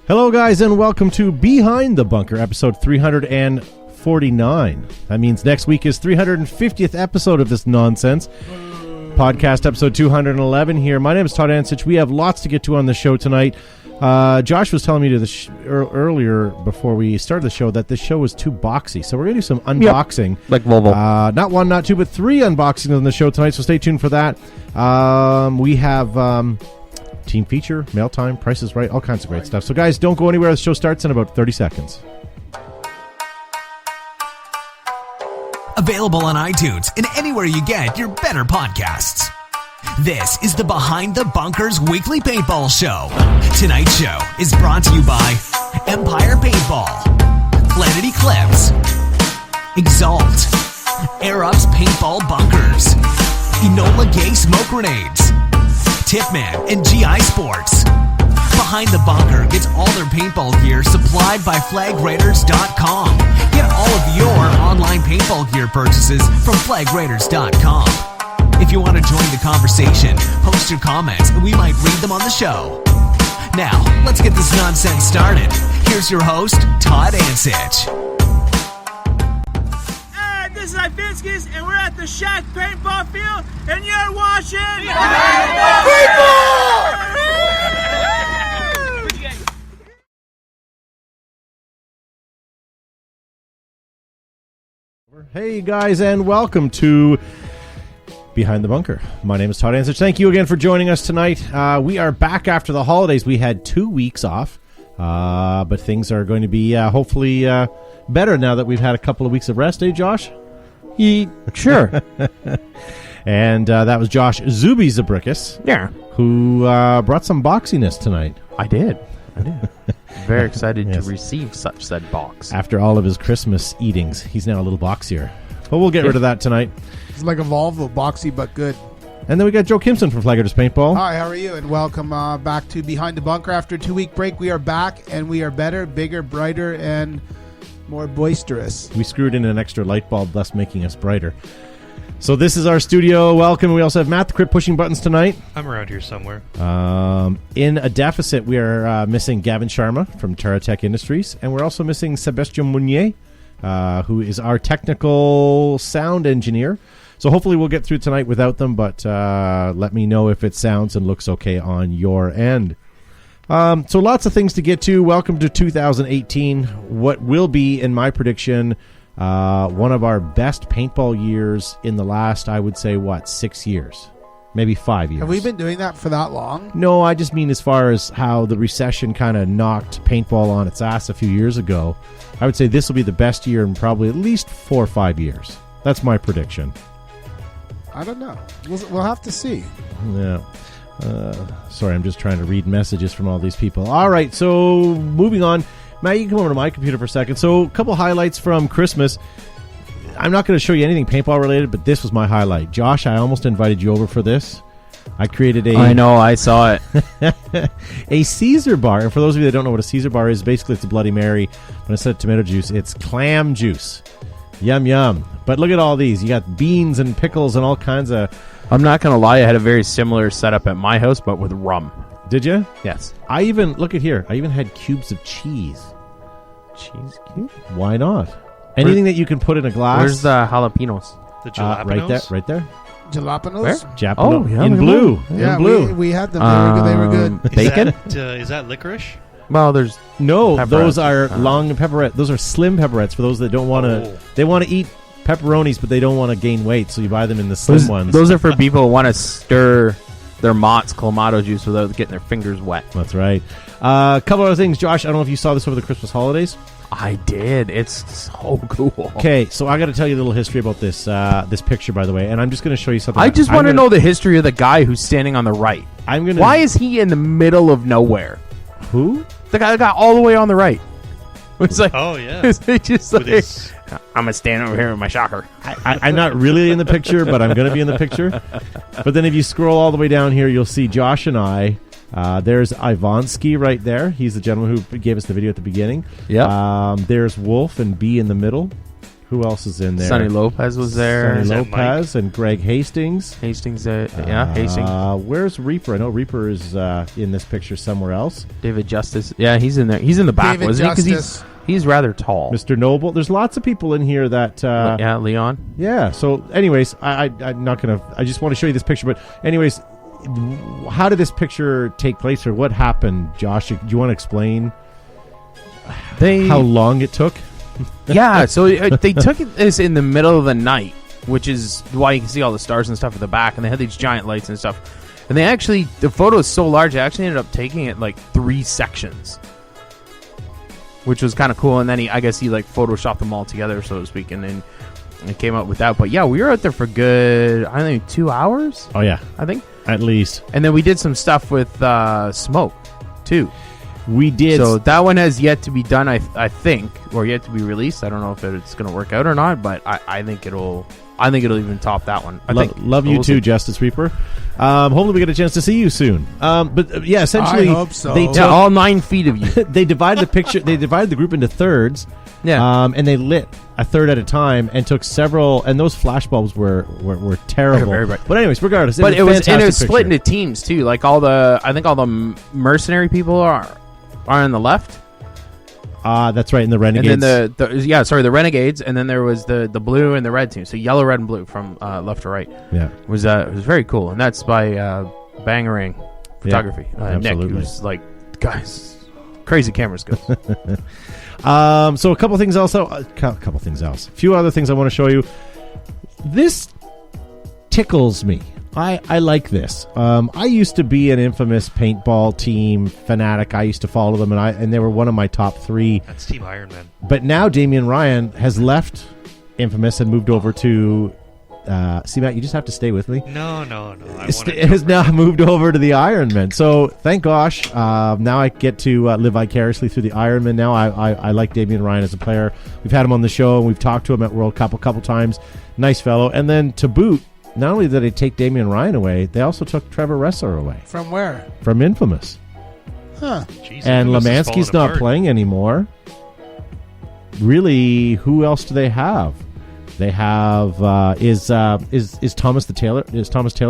Hello, guys, and welcome to Behind the Bunker, episode 349. That means next week is 350th episode of this nonsense. Podcast episode 211 here. My name is Todd Ansich. We have lots to get to on the show tonight. Josh was telling me earlier before we started the show that this show was too boxy, so we're going to do some unboxing. Yep. Like Volvo. Not one, not two, but three unboxings on the show tonight, so stay tuned for that. We have team feature, mail time, Price is Right, all kinds of great stuff. So, guys, don't go anywhere. The show starts in about 30 seconds. Available on iTunes and anywhere you get your better podcasts. This is the Behind the Bunkers Weekly Paintball Show. Tonight's show is brought to you by Empire Paintball, Planet Eclipse, Exalt, Air Ups Paintball Bunkers, Enola Gay Smoke Grenades, Tipman and GI Sports. Behind the Bunker gets all their paintball gear supplied by FlagRaiders.com. Get all of your online paintball gear purchases from FlagRaiders.com. If you want to join the conversation, post your comments and we might read them on the show. Now, let's get this nonsense started. Here's your host, Todd Ansich. Hey, this is Ivinskis, and we're at the Shack Paintball Field, and you're watching Paintball! Hey, guys, and welcome to Behind the Bunker. My name is Todd Ansich. Thank you again for joining us tonight. We are back after the holidays. We had 2 weeks off, but things are going to be hopefully better now that we've had a couple of weeks of rest, eh, Josh? Sure. And that was Josh Zuby Zabrikis, who brought some boxiness tonight. I did. Very excited to receive such said box. After all of his Christmas eatings, he's now a little boxier. But we'll get rid of that tonight. It's like a Volvo, boxy but good. And then we got Joe Kimson from Flaggers Paintball. Hi, how are you? And welcome back to Behind the Bunker. After a 2-week break, we are back, and we are better, bigger, brighter, and more boisterous. We screwed in an extra light bulb, thus making us brighter. So this is our studio. Welcome. We also have Matt the Crip pushing buttons tonight. I'm around here somewhere. In a deficit, we are missing Gavin Sharma from Taratech Industries, and we're also missing Sebastien Mounier, who is our technical sound engineer. So hopefully we'll get through tonight without them, but let me know if it sounds and looks okay on your end. So lots of things to get to. Welcome to 2018. What will be, in my prediction, one of our best paintball years in the last, I would say, 6 years? Maybe 5 years. Have we been doing that for that long? No, I just mean as far as how the recession kind of knocked paintball on its ass a few years ago. I would say this will be the best year in probably at least 4 or 5 years. That's my prediction. I don't know. We'll have to see. Yeah. Sorry, I'm just trying to read messages from all these people. All right, so moving on. Matt, you can come over to my computer for a second. So a couple highlights from Christmas. I'm not going to show you anything paintball related, but this was my highlight. Josh, I almost invited you over for this. I created I know, I saw it. a Caesar bar. And for those of you that don't know what a Caesar bar is, basically it's a Bloody Mary. But instead of tomato juice, it's clam juice. Yum, yum. But look at all these. You got beans and pickles and all kinds of... I'm not going to lie, I had a very similar setup at my house, but with rum. Did you? Yes. I even... Look at here. I even had cubes of cheese. Cheese cube? Why not? Anything that you can put in a glass. Where's the jalapenos? The jalapenos? Right there. Jalapenos? Where? Japano. Oh, yeah, in blue. Yeah, in blue. we had them. They were good. Bacon? Is that licorice? Well, there's... No, pepperettes. those are long pepperettes. Those are slim pepperettes for those that don't want to... They want to eat pepperonis, but they don't want to gain weight, so you buy them in the slim ones. Those are for people who want to stir their Mott's Clamato juice without getting their fingers wet. That's right. A couple other things. Josh, I don't know if you saw this over the Christmas holidays. I did. It's so cool. Okay, so I got to tell you a little history about this this picture, by the way, and I'm just going to show you something. I just want to know the history of the guy who's standing on the right. Why is he in the middle of nowhere? Who? The guy that got all the way on the right. It's like, oh, yeah. It's just like, his... I'm going to stand over here with my shocker. I'm not really in the picture, but I'm going to be in the picture. But then if you scroll all the way down here, you'll see Josh and I. There's Ivansky right there. He's the gentleman who gave us the video at the beginning. Yeah. There's Wolf and B in the middle. Who else is in there? Sonny Lopez was there. Sonny Lopez and Greg Hastings. Hastings. Where's Reaper? I know Reaper is in this picture somewhere else. David Justice. Yeah, he's in there. He's in the back, wasn't he? Because he's rather tall. Mr. Noble. There's lots of people in here that... Leon. Yeah, so anyways, I'm not going to... I just want to show you this picture, but anyways, how did this picture take place, or what happened, Josh? Do you want to explain how long it took? Yeah, so they took this in the middle of the night, which is why you can see all the stars and stuff at the back, and they had these giant lights and stuff. And the photo is so large, they actually ended up taking it like 3 sections, which was kind of cool. And then he photoshopped them all together, so to speak, and then it came out with that. But yeah, we were out there for good, I think, 2 hours. Oh yeah, I think at least. And then we did some stuff with Smoke too. We did. So that one has yet to be done, I think, or yet to be released. I don't know if it's going to work out or not, but I think it'll even top that one. Love you too, Justice Reaper. Hopefully we get a chance to see you soon. But yeah, essentially, I hope so. They took all 9 feet of you. They divided the picture. They divided the group into thirds. Yeah. And they lit a third at a time and took several. And those flashbulbs were terrible. Very bright. But anyways, regardless, it was split into teams too. Like all the mercenary people are on the left. That's right, in the Renegades. And then the Renegades, and then there was the blue and the red team. So yellow, red, and blue from left to right. Yeah, it was very cool, and that's by Bangarang Photography. Nick, who's like, guys, crazy camera skills. So a couple things else. A few other things I want to show you. This tickles me. I like this. I used to be an infamous paintball team fanatic. I used to follow them, and they were one of my top 3. That's Team Iron Man. But now Damian Ryan has left Infamous and moved over to... see, Matt, you just have to stay with me. No. Has now moved over to the Ironman. So thank gosh, now I get to live vicariously through the Ironman. Now I like Damian Ryan as a player. We've had him on the show, and we've talked to him at World Cup a couple times. Nice fellow. And then to boot, not only did they take Damian Ryan away, they also took Trevor Ressler away. From where? From Infamous. Huh. Jeez, and Lemansky's not playing anymore. Really, who else do they have? They have is Thomas Taylor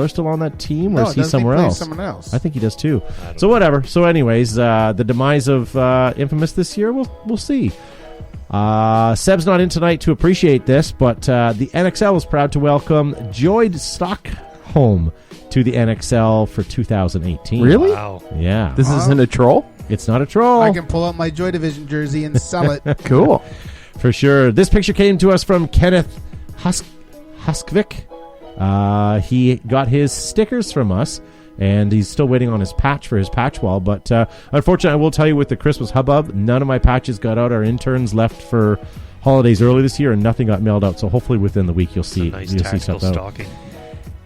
still on that team, or is he somewhere else? Someone else. I think he does too. So whatever. So anyways, the demise of Infamous this year, we'll see. Seb's not in tonight to appreciate this, but the NXL is proud to welcome Joyd Stockholm to the NXL for 2018. Really? Wow. Yeah. This isn't a troll? It's not a troll. I can pull out my Joy Division jersey and sell it. Cool. For sure. This picture came to us from Kenneth Huskvik. He got his stickers from us, and he's still waiting on his patch for his patch wall. But unfortunately, I will tell you, with the Christmas hubbub, none of my patches got out. Our interns left for holidays early this year, and nothing got mailed out. So hopefully within the week you'll see stuff out.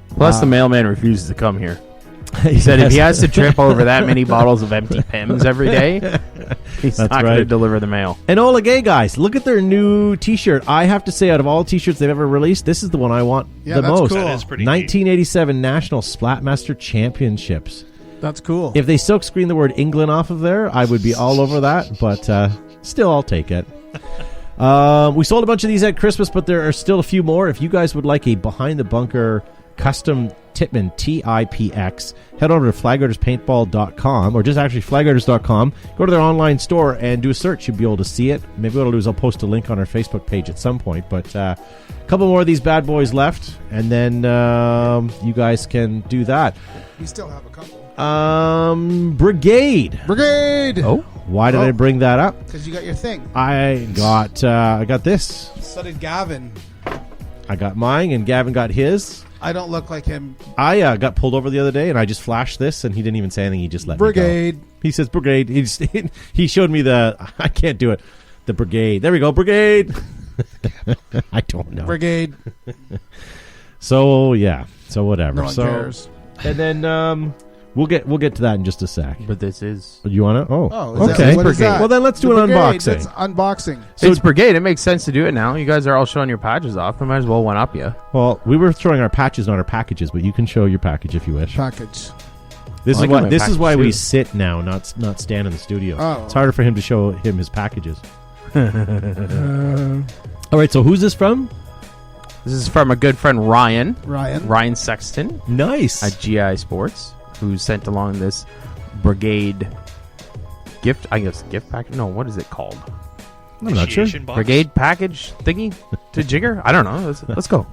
Plus, the mailman refuses to come here. He said if he has to trip over that many bottles of empty Pims every day, he's not going to deliver the mail. And Ola Gay, guys, look at their new T-shirt. I have to say, out of all T-shirts they've ever released, this is the one I want the most. Cool. That is pretty 1987 National Splatmaster Championships. That's cool. If they silk screen the word England off of there, I would be all over that, but still, I'll take it. We sold a bunch of these at Christmas, but there are still a few more. If you guys would like a Behind the Bunker custom Tipman TIPX, head over to flagriderspaintball.com, or just actually flagriders.com. Go to their online store and do a search. You'll be able to see it. Maybe what I'll do is I'll post a link on our Facebook page at some point. But a couple more of these bad boys left, and then you guys can do that. We still have a couple. Brigade. Oh, why did I bring that up? Because you got your thing. I got this. So did Gavin. I got mine, and Gavin got his. I don't look like him. I got pulled over the other day, and I just flashed this, and he didn't even say anything. He just let Brigade. me go. He says Brigade. He showed me I can't do it. The Brigade. There we go. Brigade. I don't know. Brigade. So yeah. So whatever. No one cares. And then we'll get to that in just a sec. But this is. You want to? Okay. What is that? Well, then let's do an unboxing. That's unboxing. So it's Brigade. It makes sense to do it now. You guys are all showing your patches off. We might as well one up you. Well, we were showing our patches, not our packages, but you can show your package if you wish. Package. This is why we sit now, not stand in the studio. Oh. It's harder for him to show him his packages. All right, so who's this from? This is from a good friend, Ryan Sexton Nice. at GI Sports, who sent along this brigade gift. I guess gift package. No, what is it called? I'm not sure. Initiation box? Brigade package thingy to Jigger. I don't know. Let's go.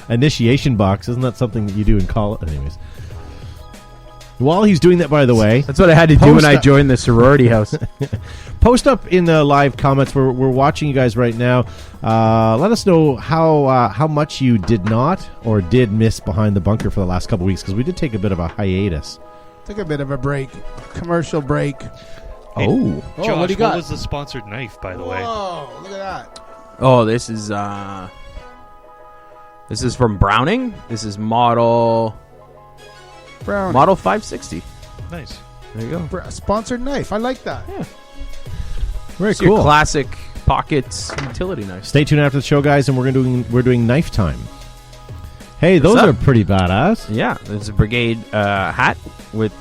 Initiation box. Isn't that something that you do in college? Anyways. While he's doing that, by the way, That's what I had to do Post when I up. joined the sorority house. post up in the live comments. We're watching you guys right now. Let us know how much you did not or did miss Behind the Bunker for the last couple weeks, because we did take a bit of a hiatus. Took a bit of a break. Commercial break. Hey, Oh. Oh, Josh, what do you got? was the sponsored knife, by the way? Whoa, look at that. Oh, this is from Browning. This is model Brown. 560. Nice. There you go. Sponsored knife. I like that. Very It's your cool. classic pockets utility knife. Stay tuned after the show, guys, and we're doing knife time. Hey, those up? are pretty badass. Yeah, there's a brigade hat with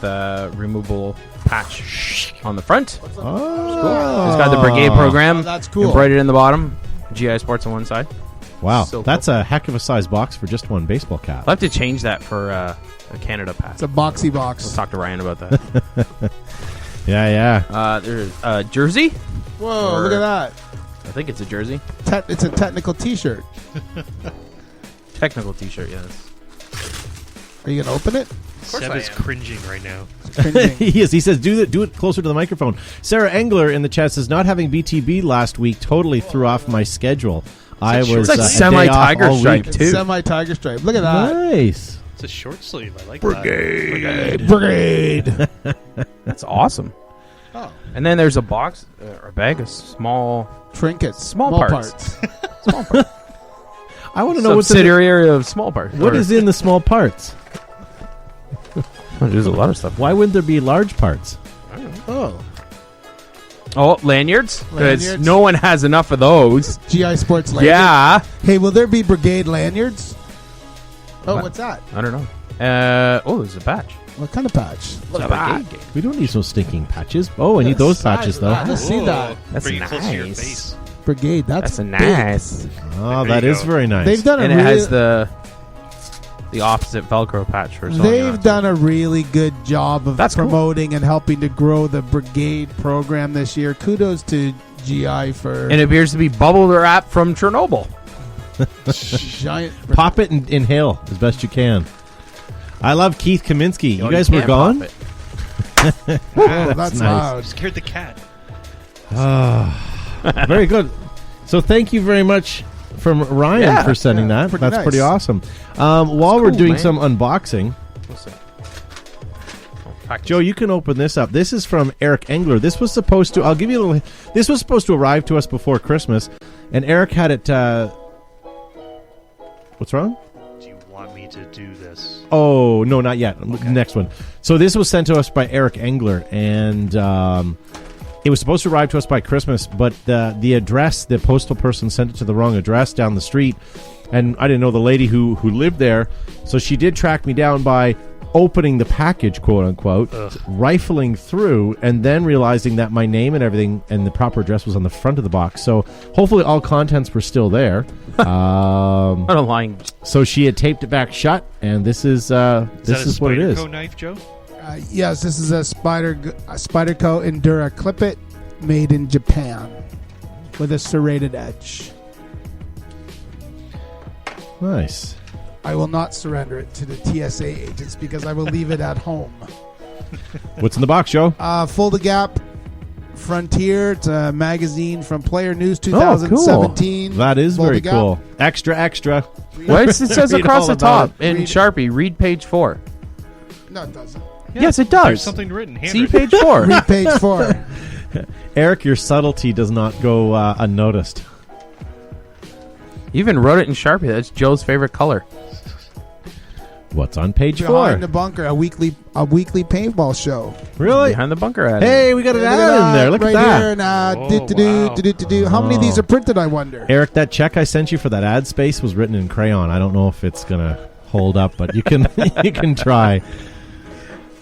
removable patch on the front. It's Oh. got the brigade program Oh, that's cool. embroidered in the bottom. GI Sports on one side. Wow, So that's a heck of a size box for just one baseball cap. I'll have to change that for a Canada patch. It's a boxy We'll box. talk to Ryan about that. Yeah. There's a jersey. Whoa, look at that. I think it's a jersey. It's a technical T-shirt. Technical T-shirt, yes. Are you going to open it? Seb I is am. cringing right now. Cringing. He is. He says, do it closer to the microphone. Sarah Engler in the chat says, not having BTB last week totally threw off my schedule. I was It's like a day semi-tiger off all stripe, week. too. Semi-tiger stripe. Look at that. Nice. It's a short sleeve. I like Brigade. That's awesome. Oh. And then there's a box or a bag of small Trinkets. Small parts. Small parts. I want to know what's in subsidiary of small parts. what is in the small parts. There's a lot of stuff. Why wouldn't there be large parts? Oh. Oh, lanyards? Because Lanyards. no one has enough of those. GI Sports lanyards. Yeah. Hey, will there be Brigade lanyards? Oh, What? what's that? I don't know. There's a patch. What kind of patch? Look at that. We don't need some stinking patches. Oh, I need those Size patches, of though. that. Let's see that. That's Bring it close to your nice. face. Brigade. That's That's a big. nice. Oh, There that you is go. very nice. They've done a And it really, has the opposite Velcro patch for sewing they've on, too. done a really good job of That's cool. promoting and helping to grow the Brigade program this year. Kudos to GI for And it appears to be bubble wrap from Chernobyl. giant. Pop it and inhale as best you can. I love Keith Kaminsky. You guys were can't gone? pop it. Oh, that's nice. loud. Scared the cat. Very good. So thank you very much from Ryan Yeah, for sending that. pretty That's nice. pretty awesome. While we're cool, doing man. some unboxing, What's that? Oh, practice. Joe, you can open this up. This is from Eric Engler. This was supposed to. I'll give you a little. This was supposed to arrive to us before Christmas, and Eric had it. What's wrong? Do you want me to do this? Oh no, not yet. Next one. So this was sent to us by Eric Engler, and it was supposed to arrive to us by Christmas, but the address, the postal person sent it to the wrong address down the street, and I didn't know the lady who lived there, so she did track me down by opening the package, quote unquote, rifling through, and then realizing that my name and everything and the proper address was on the front of the box. So hopefully all contents were still there. Not a lying. So she had taped it back shut, and this is Is what it is. Spyderco knife, Joe? Yes, this is a Spyderco Endura Clip It, made in Japan, with a serrated edge. Nice. I will not surrender it to the TSA agents because I will leave it at home. What's in the box, Joe? Full the Gap Frontier. It's a magazine from Player News cool. 2017. That is Fold very the Gap. cool. Extra, extra. What it says Read across all the about top in Read it. Sharpie, read page 4. No, it doesn't. Yes, it There's does. something written. See Handwritten. page 4. Read page 4. Eric, your subtlety does not go unnoticed. You even wrote it in Sharpie. That's Joe's favorite color. What's on page 4? Behind the Bunker, a weekly paintball show. Really? Behind the bunker ad. Hey, we got an ad in there. Look right at that. here. And, Oh, do-do-do. How many of these are printed, I wonder? Eric, that check I sent you for that ad space was written in crayon. I don't know if it's going to hold up, but you can you can try.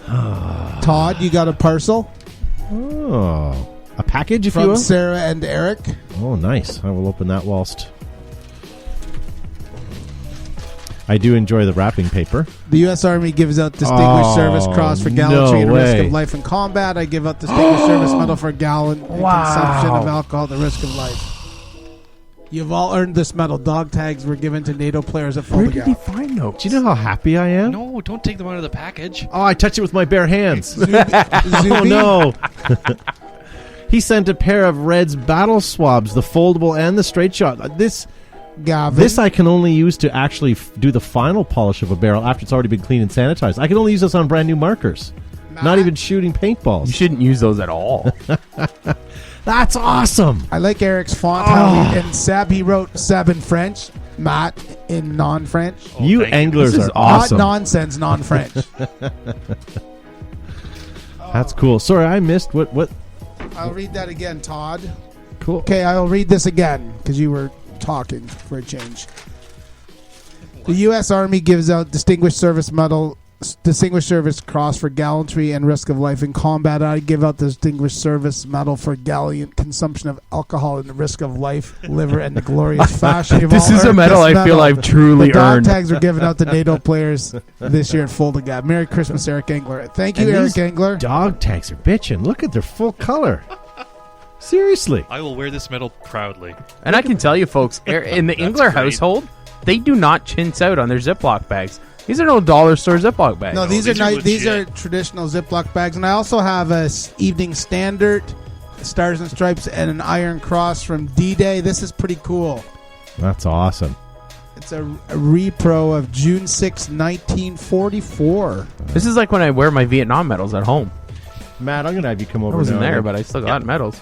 Todd, you got a parcel? Oh. a package, if you from will. Sarah and Eric. Oh, nice. I will open that whilst I do enjoy the wrapping paper. The U.S. Army gives out Distinguished Service Cross for gallantry no and risk way. of life in combat. I give out Distinguished Service Medal for gallon and consumption of alcohol at the risk of life. You've all earned this medal. Dog tags were given to NATO players at Where Full did he find those? Do you know how happy I am? No, don't take them out of the package. Oh, I touched it with my bare hands. Oh, Zuby? no. He sent a pair of Red's battle swabs, the foldable and the straight shot. This Gavin. I can only use to actually do the final polish of a barrel after it's already been cleaned and sanitized. I can only use this on brand new markers. Not even shooting paintballs. You shouldn't use those at all. That's awesome. I like Eric's font. And Seb, he wrote Seb in French. Matt in non-French. Oh, You thank anglers This is are awesome. Not nonsense, non-French. That's cool. Sorry, I missed what. I'll read that again, Todd. Cool. Okay, I'll read this again because you were talking for a change. The U.S. Army gives out Distinguished Service Medal, Distinguished Service Cross for gallantry and risk of life in combat. I give out the Distinguished Service Medal for gallant consumption of alcohol and the risk of life, liver, and the glorious fashion. You've This all is a earned medal this I feel I've The truly dog earned. tags were given out to NATO players this year at Full to Gab. Merry Christmas, Eric Engler. Thank you, And Eric these Engler. Dog tags are bitching. Look at their full color. Seriously. I will wear this medal proudly. And I can tell you, folks, in the Engler great. household, they do not chintz out on their Ziploc bags. These are no dollar store Ziploc bags. No, these these are are nice. These are legit. traditional Ziploc bags, and I also have a Evening Standard, Stars and Stripes, and an Iron Cross from D-Day. This is pretty cool. That's awesome. It's a repro of June 6, 1944. This is like when I wear my Vietnam medals at home. Matt, I'm going to have you come over I wasn't now. there, but I still got medals.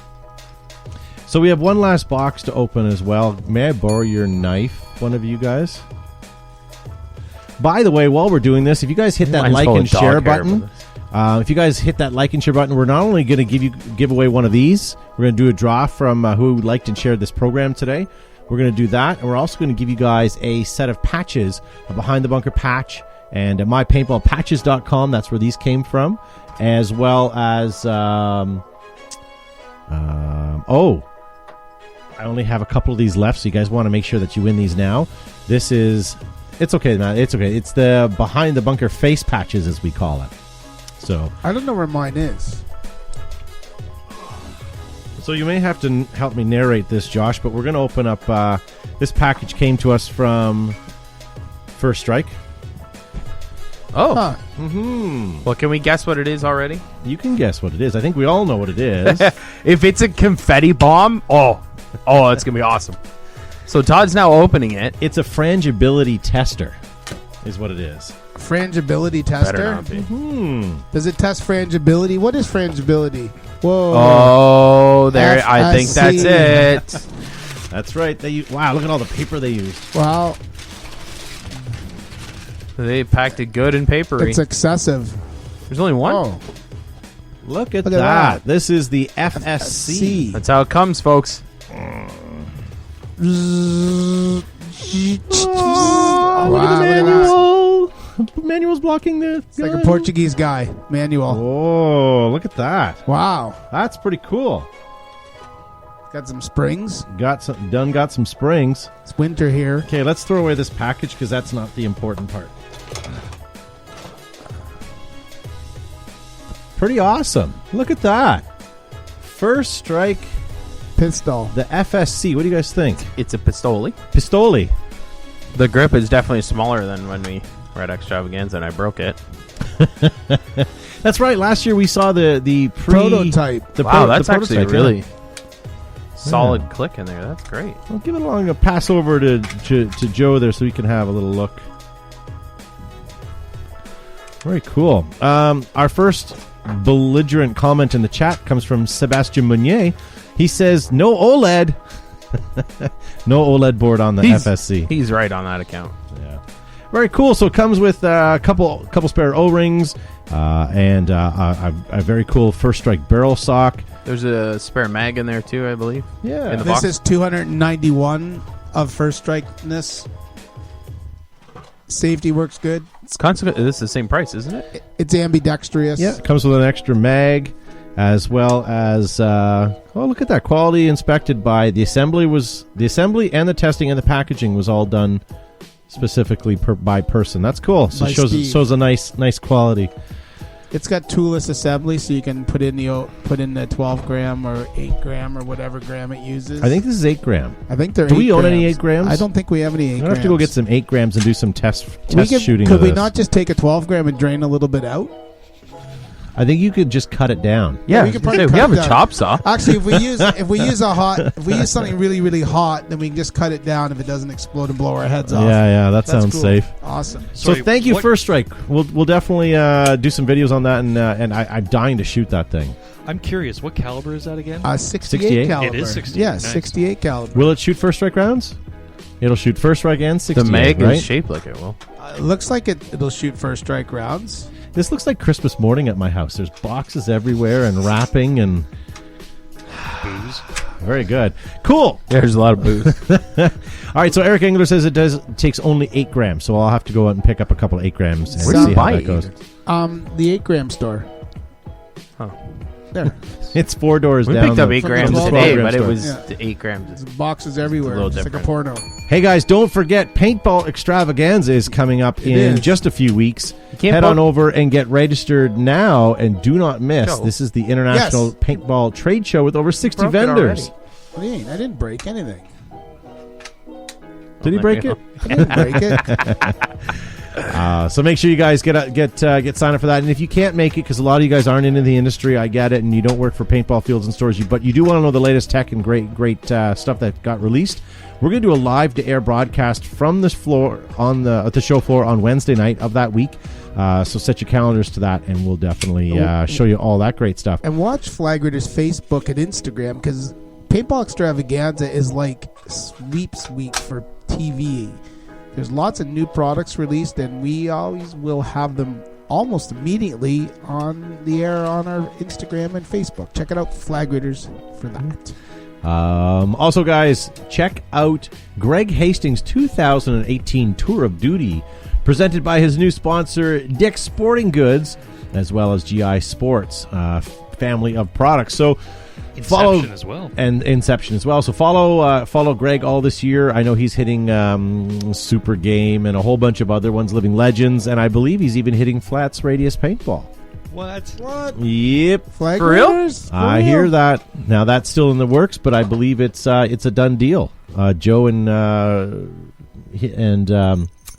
So we have one last box to open as well. May I borrow your knife, one of you guys? By the way, while we're doing this, if you guys hit that Mine's like full and of dog share hair, button, but if you guys hit that like and share button, we're not only going to give away one of these, we're going to do a draw from who liked and shared this program today. We're going to do that, and we're also going to give you guys a set of patches, a Behind the Bunker patch, and mypaintballpatches.com. That's where these came from, as well as I only have a couple of these left, so you guys want to make sure that you win these now. It's okay, man. It's okay. It's the Behind the Bunker face patches, as we call it. So I don't know where mine is. you may have to help me narrate this, Josh, but we're going to open up. This package came to us from First Strike. Oh. Huh. Well, can we guess what it is already? You can guess what it is. I think we all know what it is. If it's a confetti bomb, it's going to be awesome. So Todd's now opening it. It's a frangibility tester, is what it is. Frangibility Better tester. not be. Does it test frangibility? What is frangibility? Whoa. Oh, there. I think that's FSC. it. That's right. Wow, look at all the paper they used. Wow. They packed it good and papery. It's excessive. There's only one. Oh. Look at Look at that. that. This is the FSC. That's how it comes, folks. Oh, Wow, look at the look at manual. Manual's blocking the. It's like a Portuguese guy. Manual. Oh, look at that. Wow. That's pretty cool. Got some springs. Got some springs. It's winter here. Okay, let's throw away this package because that's not the important part. Pretty awesome. Look at that. First Strike, Pistol. the FSC. What do you guys think? It's a Pistoli. Pistoli. The grip is definitely smaller than when we were at Extravaganza and I broke it. That's right. Last year we saw the Prototype. The Wow, the that's actually prototype, really yeah. solid click in there. That's great. I'll give it along a pass over to Joe there so he can have a little look. Very cool. Our first belligerent comment in the chat comes from Sebastien Meunier. He says, no OLED. No OLED board on the FSC. He's right on that account. Yeah. Very cool. So it comes with a couple spare O-rings and a very cool First Strike barrel sock. There's a spare mag in there too, I believe. Yeah. In the This box. is 291 of First Strike-ness. Safety works good. It's this is the same price, isn't it? It's ambidextrous. Yeah, it comes with an extra mag. as well as look at that, quality inspected by the assembly and the testing and the packaging was all done specifically by person. That's cool. So By it shows a nice quality. It's got toolless assembly, so you can put in the 12 gram or 8 gram or whatever gram it uses. I think this is 8 gram. I think they're. Do we 8 own any grams. 8 grams? I don't think we have any 8 grams. I have to go get some 8 grams and do some test shooting. Could of we this. not just take a 12 gram and drain a little bit out? I think you could just cut it down. Yeah, we could probably we cut have it a down. chop saw. Actually, if we use something really, really hot, then we can just cut it down if it doesn't explode and blow our heads off. Yeah, that That's sounds cool. safe. Awesome. So Sorry, thank you, what- First Strike. We'll definitely do some videos on that, and I'm dying to shoot that thing. I'm curious, what caliber is that again? 68 68? caliber. It is 68, Yeah, nice. 68 caliber. Will it shoot First Strike rounds? It'll shoot First Strike and 68, The mag right? is shaped like it will. It looks like it'll shoot first strike rounds. This looks like Christmas morning at my house. There's boxes everywhere and wrapping and Booze. very good. Cool. There's a lot of booze. All right, so Eric Engler says it takes only 8 grams, so I'll have to go out and pick up a couple of 8 grams and Where do you see buy how that it? goes. The 8 gram store. Huh. There. It's 4 doors We down. picked up the- 8 from grams the 12 today, gram but it store. was Yeah. 8 grams. There's boxes everywhere. little It's like a different. porno. Hey guys, don't forget Paintball Extravaganza is coming up in is. just a few weeks. can't Head book- on over and get registered now, and do not miss. Show. This is the International Yes. Paintball Trade Show with over 60 Broke it vendors. What do you mean? I didn't break anything. Did he break it? I didn't break it. So make sure you guys get signed up for that. And if you can't make it, because a lot of you guys aren't into the industry, I get it, and you don't work for paintball fields and stores, but you do want to know the latest tech and great stuff that got released. We're going to do a live-to-air broadcast from this floor at the show floor on Wednesday night of that week. So set your calendars to that, and we'll definitely show you all that great stuff. And watch Flag Raiders Facebook and Instagram, because Paintball Extravaganza is like sweeps week for TV. There's lots of new products released, and we always will have them almost immediately on the air on our Instagram and Facebook. Check it out, Flag Raiders, for that. Also, guys, check out Greg Hastings' 2018 Tour of Duty, presented by his new sponsor, Dick's Sporting Goods, as well as GI Sports, family of products. So Inception as well. And Inception as well. So follow Greg all this year. I know he's hitting Super Game and a whole bunch of other ones, Living Legends, and I believe he's even hitting Flats Radius Paintball. What? Yep. Flag For real? Raiders? For I real? hear that. Now that's still in the works, but I believe it's a done deal. Joe and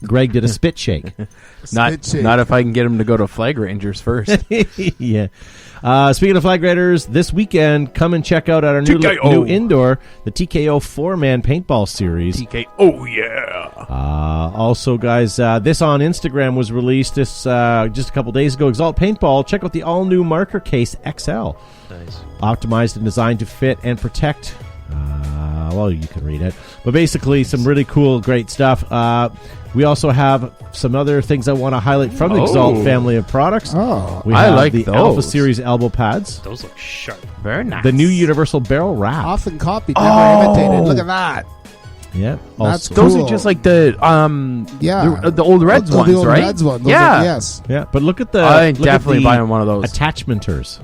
Greg did a spit shake. Spit shake. Not if I can get him to go to Flag Rangers first. Yeah. Speaking of Flag Raiders, this weekend, come and check out at our new TKO. indoor, the TKO 4-man paintball series. TK. Oh, yeah. Also, guys, this on Instagram was released just a couple days ago. Exalt Paintball. Check out the all-new marker case XL. Nice. Optimized and designed to fit and protect. Well, you can read it. But basically, some really cool, great stuff. We also have some other things I want to highlight from the Exalt family of products. Oh. We I have like the those. Alpha Series elbow pads. Those look sharp. Very nice. The new Universal Barrel Wrap. Often copied, never imitated. Look at that. Yeah. That's Also- Those cool. are just like the Yeah. the old Reds The ones, old right? Reds one. Those Yeah. are- yes. Yeah, but look at the. I'm look at definitely the buying one of those. attachmenters.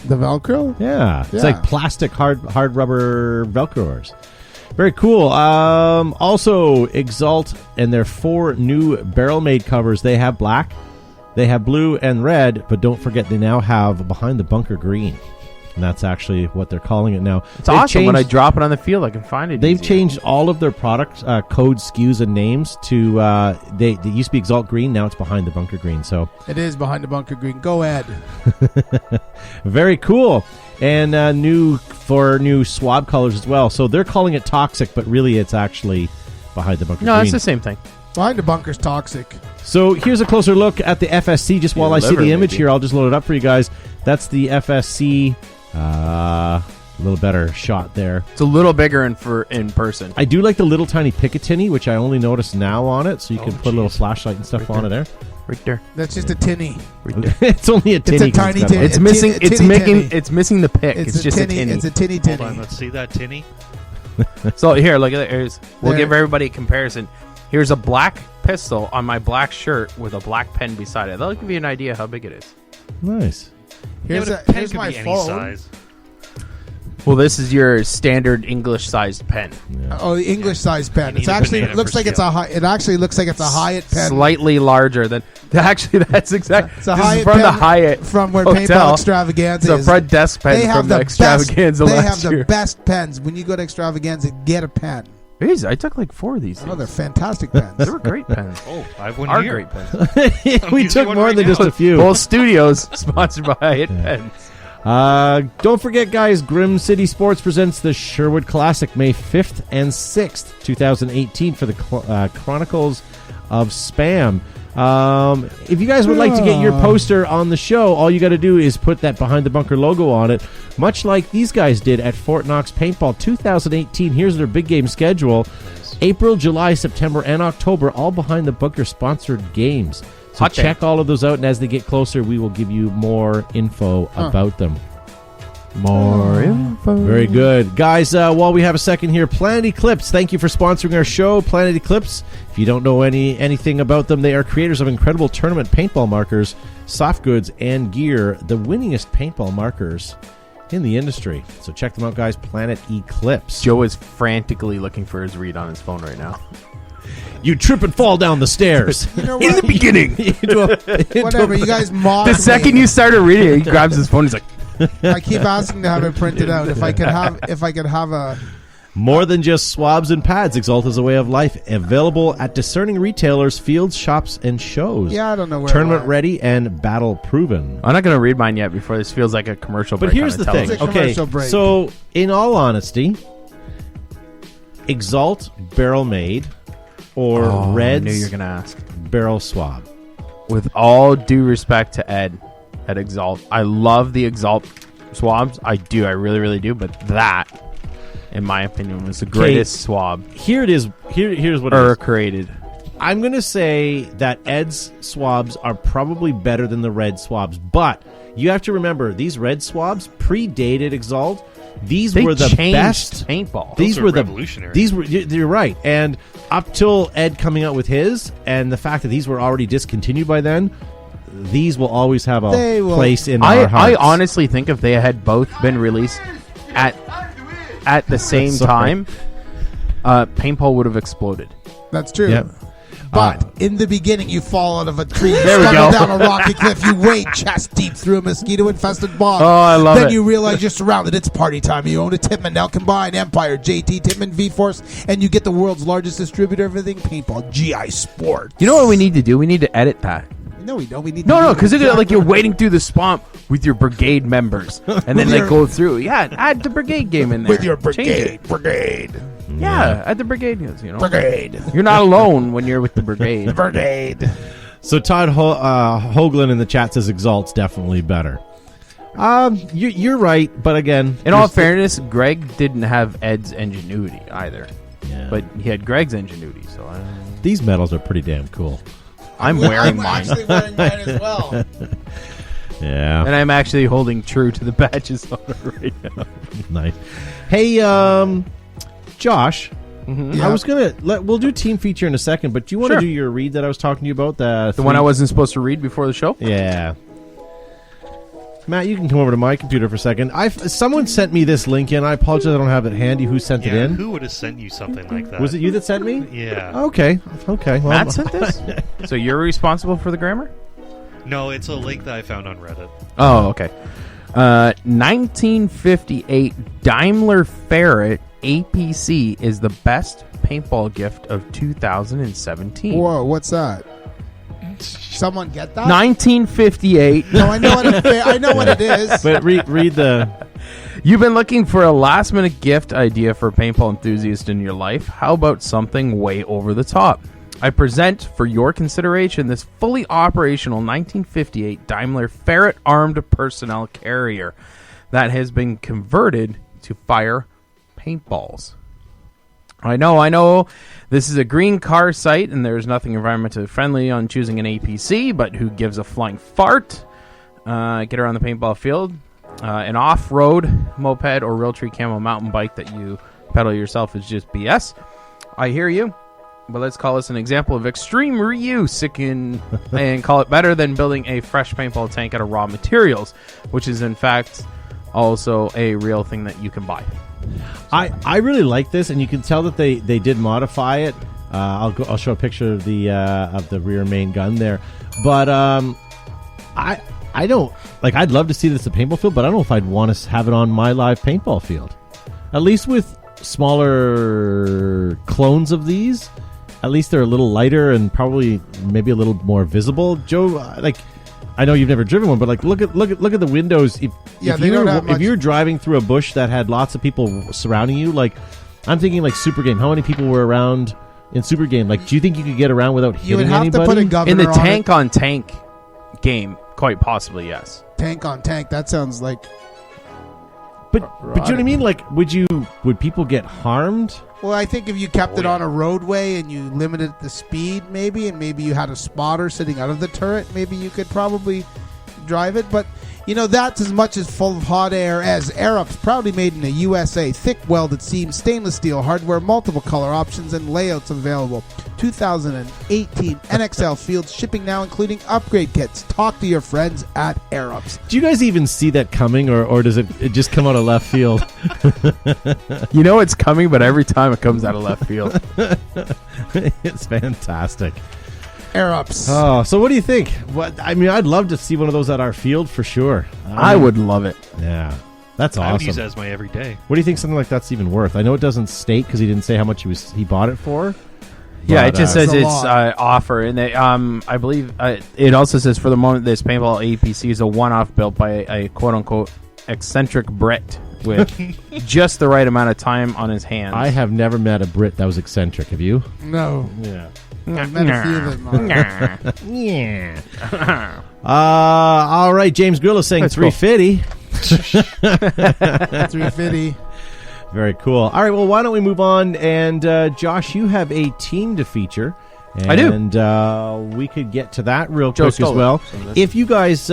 The Velcro? Yeah, it's Yeah. like plastic hard rubber Velcroers. Very cool. Also, Exalt and their 4 new barrel-made covers. They have black, they have blue and red, but don't forget they now have Behind the Bunker green. And that's actually what they're calling it now. It's awesome. When I drop it on the field, I can find it. They've easier. changed all of their product code, SKUs, and names to they used to be Exalt Green. Now it's Behind the Bunker Green. So It is Behind the Bunker Green. Go Ed. very cool. And new swab colors as well. So they're calling it Toxic, but really it's actually Behind the Bunker No, Green. it's the same thing. Behind the Bunker's toxic. So here's a closer look at the FSC. Just while I see liver, the image maybe. here, I'll just load it up for you guys. That's the FSC. A little better shot there. It's a little bigger in person. I do like the little tiny Picatinny, which I only noticed now on it. So you can put a little flashlight and stuff on it there. Right there. That's just a tinny. Right there. It's only a tinny. 'cause tiny got tin. a- It's A missing. tinny- It's tinny making. tinny. It's missing the pick. It's a just tinny. a tinny. It's a tinny Hold tinny. on, let's see that tinny. So here, look at it. We'll There. give everybody a comparison. Here's a black pistol on my black shirt with a black pen beside it. That'll give you an idea how big it is. Nice. Here's, yeah, but a pen here's could my be any phone. size. Well, this is your standard English-sized pen. Oh, the English size pen. need It's a actually banana looks for like it's a scale. high. It actually looks like it's a Hyatt pen. Slightly larger than... Actually, that's exact. It's a This is Hyatt from the pen Hyatt from where Hotel. Paintball Extravaganza It's a is. front desk pen They have from the best. Extravaganza They have last the year. best pens. When you go to Extravaganza, get a pen. Jeez, I took like 4 of these Oh, things. they're fantastic pens. They were great pens. Oh, I have one Are here. great pens. We using took one more right than now. just a few. Both studios sponsored by Hyatt Pens. Don't forget, guys, Grim City Sports presents the Sherwood Classic May 5th and 6th, 2018 for the Chronicles of Spam. If you guys would like to get your poster on the show, all you got to do is put that Behind the Bunker logo on it, much like these guys did at Fort Knox Paintball 2018. Here's their big game schedule. April, July, September, and October, all Behind the Bunker sponsored games. So Hot day. check all of those out, and as they get closer, we will give you more info about them. More info. Very good. Guys, while we have a second here, Planet Eclipse, thank you for sponsoring our show. Planet Eclipse, if you don't know anything about them, they are creators of incredible tournament paintball markers, soft goods, and gear, the winningest paintball markers in the industry. So check them out, guys. Planet Eclipse. Joe is frantically looking for his read on his phone right now. You trip and fall down the stairs. You know In what? the beginning. Whatever. You guys mock The second me. you started reading it, he grabs his phone. He's like, I keep asking to have it printed out. If I could have a. More than just swabs and pads, Exalt is a way of life. Available at discerning retailers, fields, shops, and shows. Yeah, I don't know where. Tournament it went. ready and battle proven. I'm not going to read mine yet before this feels like a commercial But break here's on the a thing. television. It's a Okay, commercial break. so in all honesty, Exalt barrel made or Oh, I Red's knew you were going to ask. barrel swab. With all due respect to Ed at Exalt, I love the Exalt swabs. I do. I really, really do. But that, in my opinion, was the greatest swab Here it is. Here's what it ever is. created. I'm going to say that Ed's swabs are probably better than the Red swabs, but you have to remember these Red swabs predated Exalt. These They were the changed best paintball. These are were the revolutionary. These were. You're right. And up till Ed coming out with his, and the fact that these were already discontinued by then, these will always have a They will- place in I our hearts. honestly think if they had both been released at the same Sorry. time, paintball would have exploded. That's true. Yep. But in the beginning, you fall out of a tree, There we stumble go. down a rocky cliff, you wade chest deep through a mosquito-infested bog. Oh, I love then it. you realize you're surrounded. It's party time. You own a Tippmann, now combined Empire, JT, Tippmann, V-Force, and you get the world's largest distributor of everything paintball, GI Sports. You know what we need to do? We need to edit that. No, we don't. We need No, to because like you're wading through the swamp with your brigade members, and then With they your- go through. Yeah, add the brigade game in there. with your Change it. brigade. Yeah, add the brigade. You know, Brigade. you're not alone when you're with the brigade. Brigade. So Todd Hoagland in the chat says Exalt's definitely better. You're right, but again, In all there's- fairness, Greg didn't have Ed's ingenuity either, Yeah. but he had Greg's ingenuity. So these medals are pretty damn cool. I'm wearing I'm mine, actually wearing mine as well. Yeah, and I'm actually holding true to the badges on it right now. nice. Hey, Josh. Yeah. I was gonna we'll do team feature in a second, but do you want to Sure. do your read that I was talking to you about? The one I wasn't supposed to read before the show. Yeah. Matt, you can come over to my computer for a second. Someone sent me this link in. I apologize, I don't have it handy. Who sent it Yeah, in? who would have sent you something like that? Was it you that sent me? Yeah. Okay. Well, Matt sent this, so you're responsible for the grammar. No, it's a link that I found on Reddit. Oh, okay. 1958 Daimler Ferret APC is the best paintball gift of 2017. Whoa, what's that? Someone get that? 1958. No, I know what I know what it is. But read the. You've been looking for a last-minute gift idea for a paintball enthusiast in your life. How about something way over the top? I present for your consideration this fully operational 1958 Daimler Ferret armed personnel carrier that has been converted to fire paintballs. I know. This is a green car site, and there's nothing environmentally friendly on choosing an APC, but who gives a flying fart? Get around the paintball field. An off-road moped or Realtree Camo mountain bike that you pedal yourself is just BS. I hear you. but let's call this an example of extreme reuse. It can and call it better than building a fresh paintball tank out of raw materials, which is in fact also a real thing that you can buy. I really like this, and you can tell that they did modify it. I'll show a picture of the rear main gun there, but I don't like. I'd love to see this at paintball field, but I don't know if I'd want to have it on my live paintball field. At least with smaller clones of these, at least they're a little lighter and probably maybe a little more visible. Joe, like, I know you've never driven one, but like, look at the windows. If you're driving through a bush that had lots of people surrounding you, like, I'm thinking like Super Game. How many people were around in Super Game? Like, do you think you could get around without hitting anybody? You would have to put a governor in the on tank on tank game. Quite possibly, yes. Tank on tank. That sounds like. But do you know what I mean? Like, would people get harmed? Well, I think if you kept it on a roadway and you limited the speed, maybe, and maybe you had a spotter sitting out of the turret, maybe you could probably drive it. But, you know, that's as much as full of hot air as Air Ups, proudly made in the USA. Thick welded seams, stainless steel hardware, multiple color options, and layouts available. 2018 NXL fields shipping now, including upgrade kits. Talk to your friends at Air Ups. Do you guys even see that coming, or does it just come out of left field? You know it's coming, but every time it comes out of left field. It's fantastic. Air Ups. Oh, so what do you think? What I mean, I'd love to see one of those at our field for sure. I would love it. Yeah, that's awesome. I would use that as my everyday. What do you think something like that's even worth? I know it doesn't state because he didn't say how much he bought it for. Yeah, But, it just says It's a it's lot. offer, and they, I believe it also says for the moment this paintball APC is a one-off built by a quote-unquote eccentric Brit with just the right amount of time on his hands. I have never met a Brit that was eccentric. Have you? No. Yeah. I've met a few of them. Yeah. All right. James Grill is saying That's cool. 350. 350. Very cool. All right. Well, why don't we move on? And Josh, you have a team to feature. I do. And we could get to that real Joe quick as stole well. some of this. If you guys...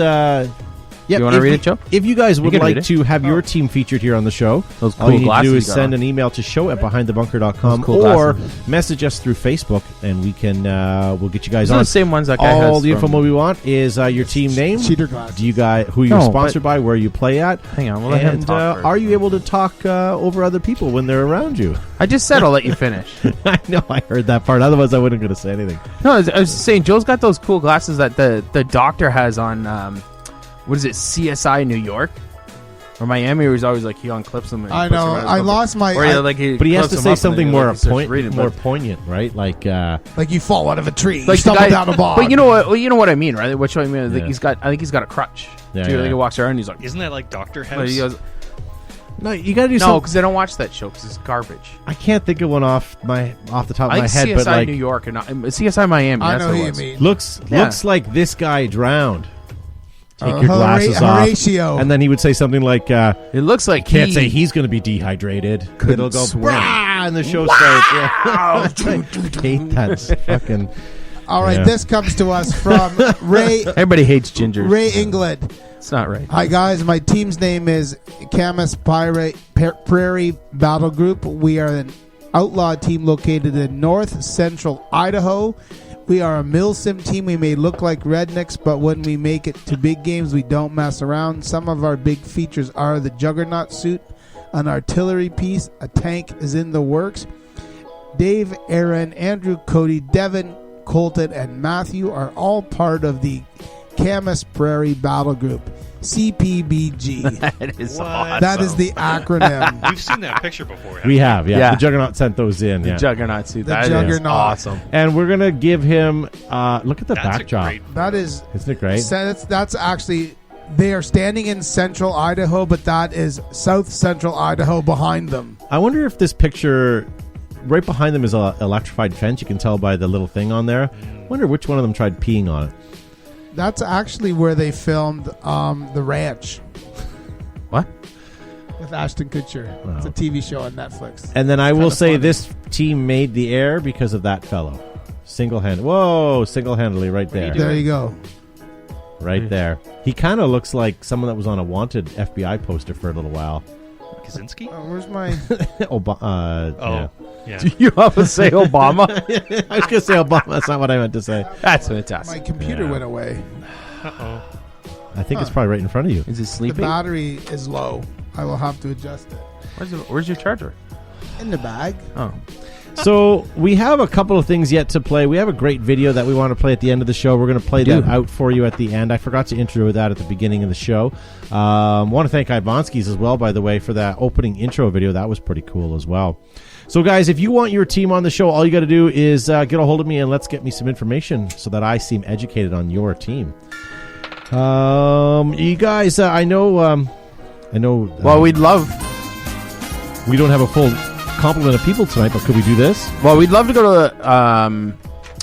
You wanna read it, Joe? If you guys would can read like it. to have your team featured here on the show, Those all cool you need to glasses do you is got send on. an email to show@behindthebunker.com Those cool or glasses. message us through Facebook, and we can we'll get you guys Those are on. the same ones that guy all has the info from- we want is your team name, Cheater glasses. do you guys who you're No, sponsored by, where you play at, Hang on, we'll let him and talk first. are you able to talk over other people when they're around you? I just said I'll let you finish. I know I heard that part. Otherwise, I wasn't going to say anything. No, I was saying Joe's got those cool glasses that the doctor has on. What is it? CSI New York or Miami? Or he's always like he unclips them. And I puts know. them on his I book. lost my. Or I- like But he has clips to them say up and something then, more like, he starts reading, more but- poignant, right? Like like you fall out of a tree. Like you stumble the guy, down a bog. but you know what? Well, you know what I mean, right? Which I mean, like Yeah. I think he's got a crutch. Yeah, too. yeah. Like he walks around, and he's like, Isn't that like Doctor House? but he goes, no, you got to do no, something. because I don't watch that show because it's garbage. I can't think of one off the top of I my think head, CSI but like New York and not, CSI Miami. I That's know what who it you was. mean. looks like this guy drowned. Take your Hora- glasses off, Horatio. and then he would say something like, It looks like "Can't he say he's going to be dehydrated." couldn't It'll go, swim. "Brah," and the show starts. Yeah. I hate that fucking. All right, Yeah. this comes to us from Ray Everybody hates gingers. Ray England. It's not right. Hi guys, my team's name is Camas Prairie Battle Group. We are an outlaw team located in north central Idaho. We are a milsim team. We may look like rednecks, but when we make it to big games, we don't mess around. Some of our big features are the Juggernaut suit, an artillery piece, a tank is in the works. Dave, Aaron, Andrew, Cody, Devin, Colton, and Matthew are all part of the Camas Prairie Battle Group, CPBG. That is What? awesome. That is the acronym. We've seen that picture before. haven't We have, yeah. Yeah. The Juggernaut sent those in, yeah. Juggernaut suit. The That is Juggernaut. awesome. And we're gonna give him. Look at the That's a backdrop. great- That is, Isn't it great? that's actually, they are standing in central Idaho, but that is south central Idaho behind them. I wonder if this picture, right behind them, is a electrified fence. You can tell by the little thing on there. Wonder which one of them tried peeing on it. That's actually where they filmed The Ranch What? with Ashton Kutcher. It's a TV show on Netflix. And then I will kinda say funny. this team made the air because of that fellow. Single-handed. Whoa, single-handedly right there. There you go. Right there. He kind of looks like someone that was on a wanted FBI poster for a little while. Kaczynski? Where's my... Yeah. Yeah. Do you have to say Obama? I was going to say Obama. That's not what I meant to say. That's My fantastic. computer went away. Uh-oh. I think it's probably right in front of you. Is it The sleeping? battery is low. I will have to adjust it. Where's your charger? In the bag. Oh. So we have a couple of things yet to play. We have a great video that we want to play at the end of the show. We're going to play that out for you at the end. I forgot to intro that at the beginning of the show. Want to thank Ivanskis as well, by the way, for that opening intro video. That was pretty cool as well. So, guys, if you want your team on the show, all you got to do is get a hold of me and let's get me some information so that I seem educated on your team. You guys, I know. Well, we'd love. We don't have a full complement of people tonight, but could we do this? Well, we'd love to go to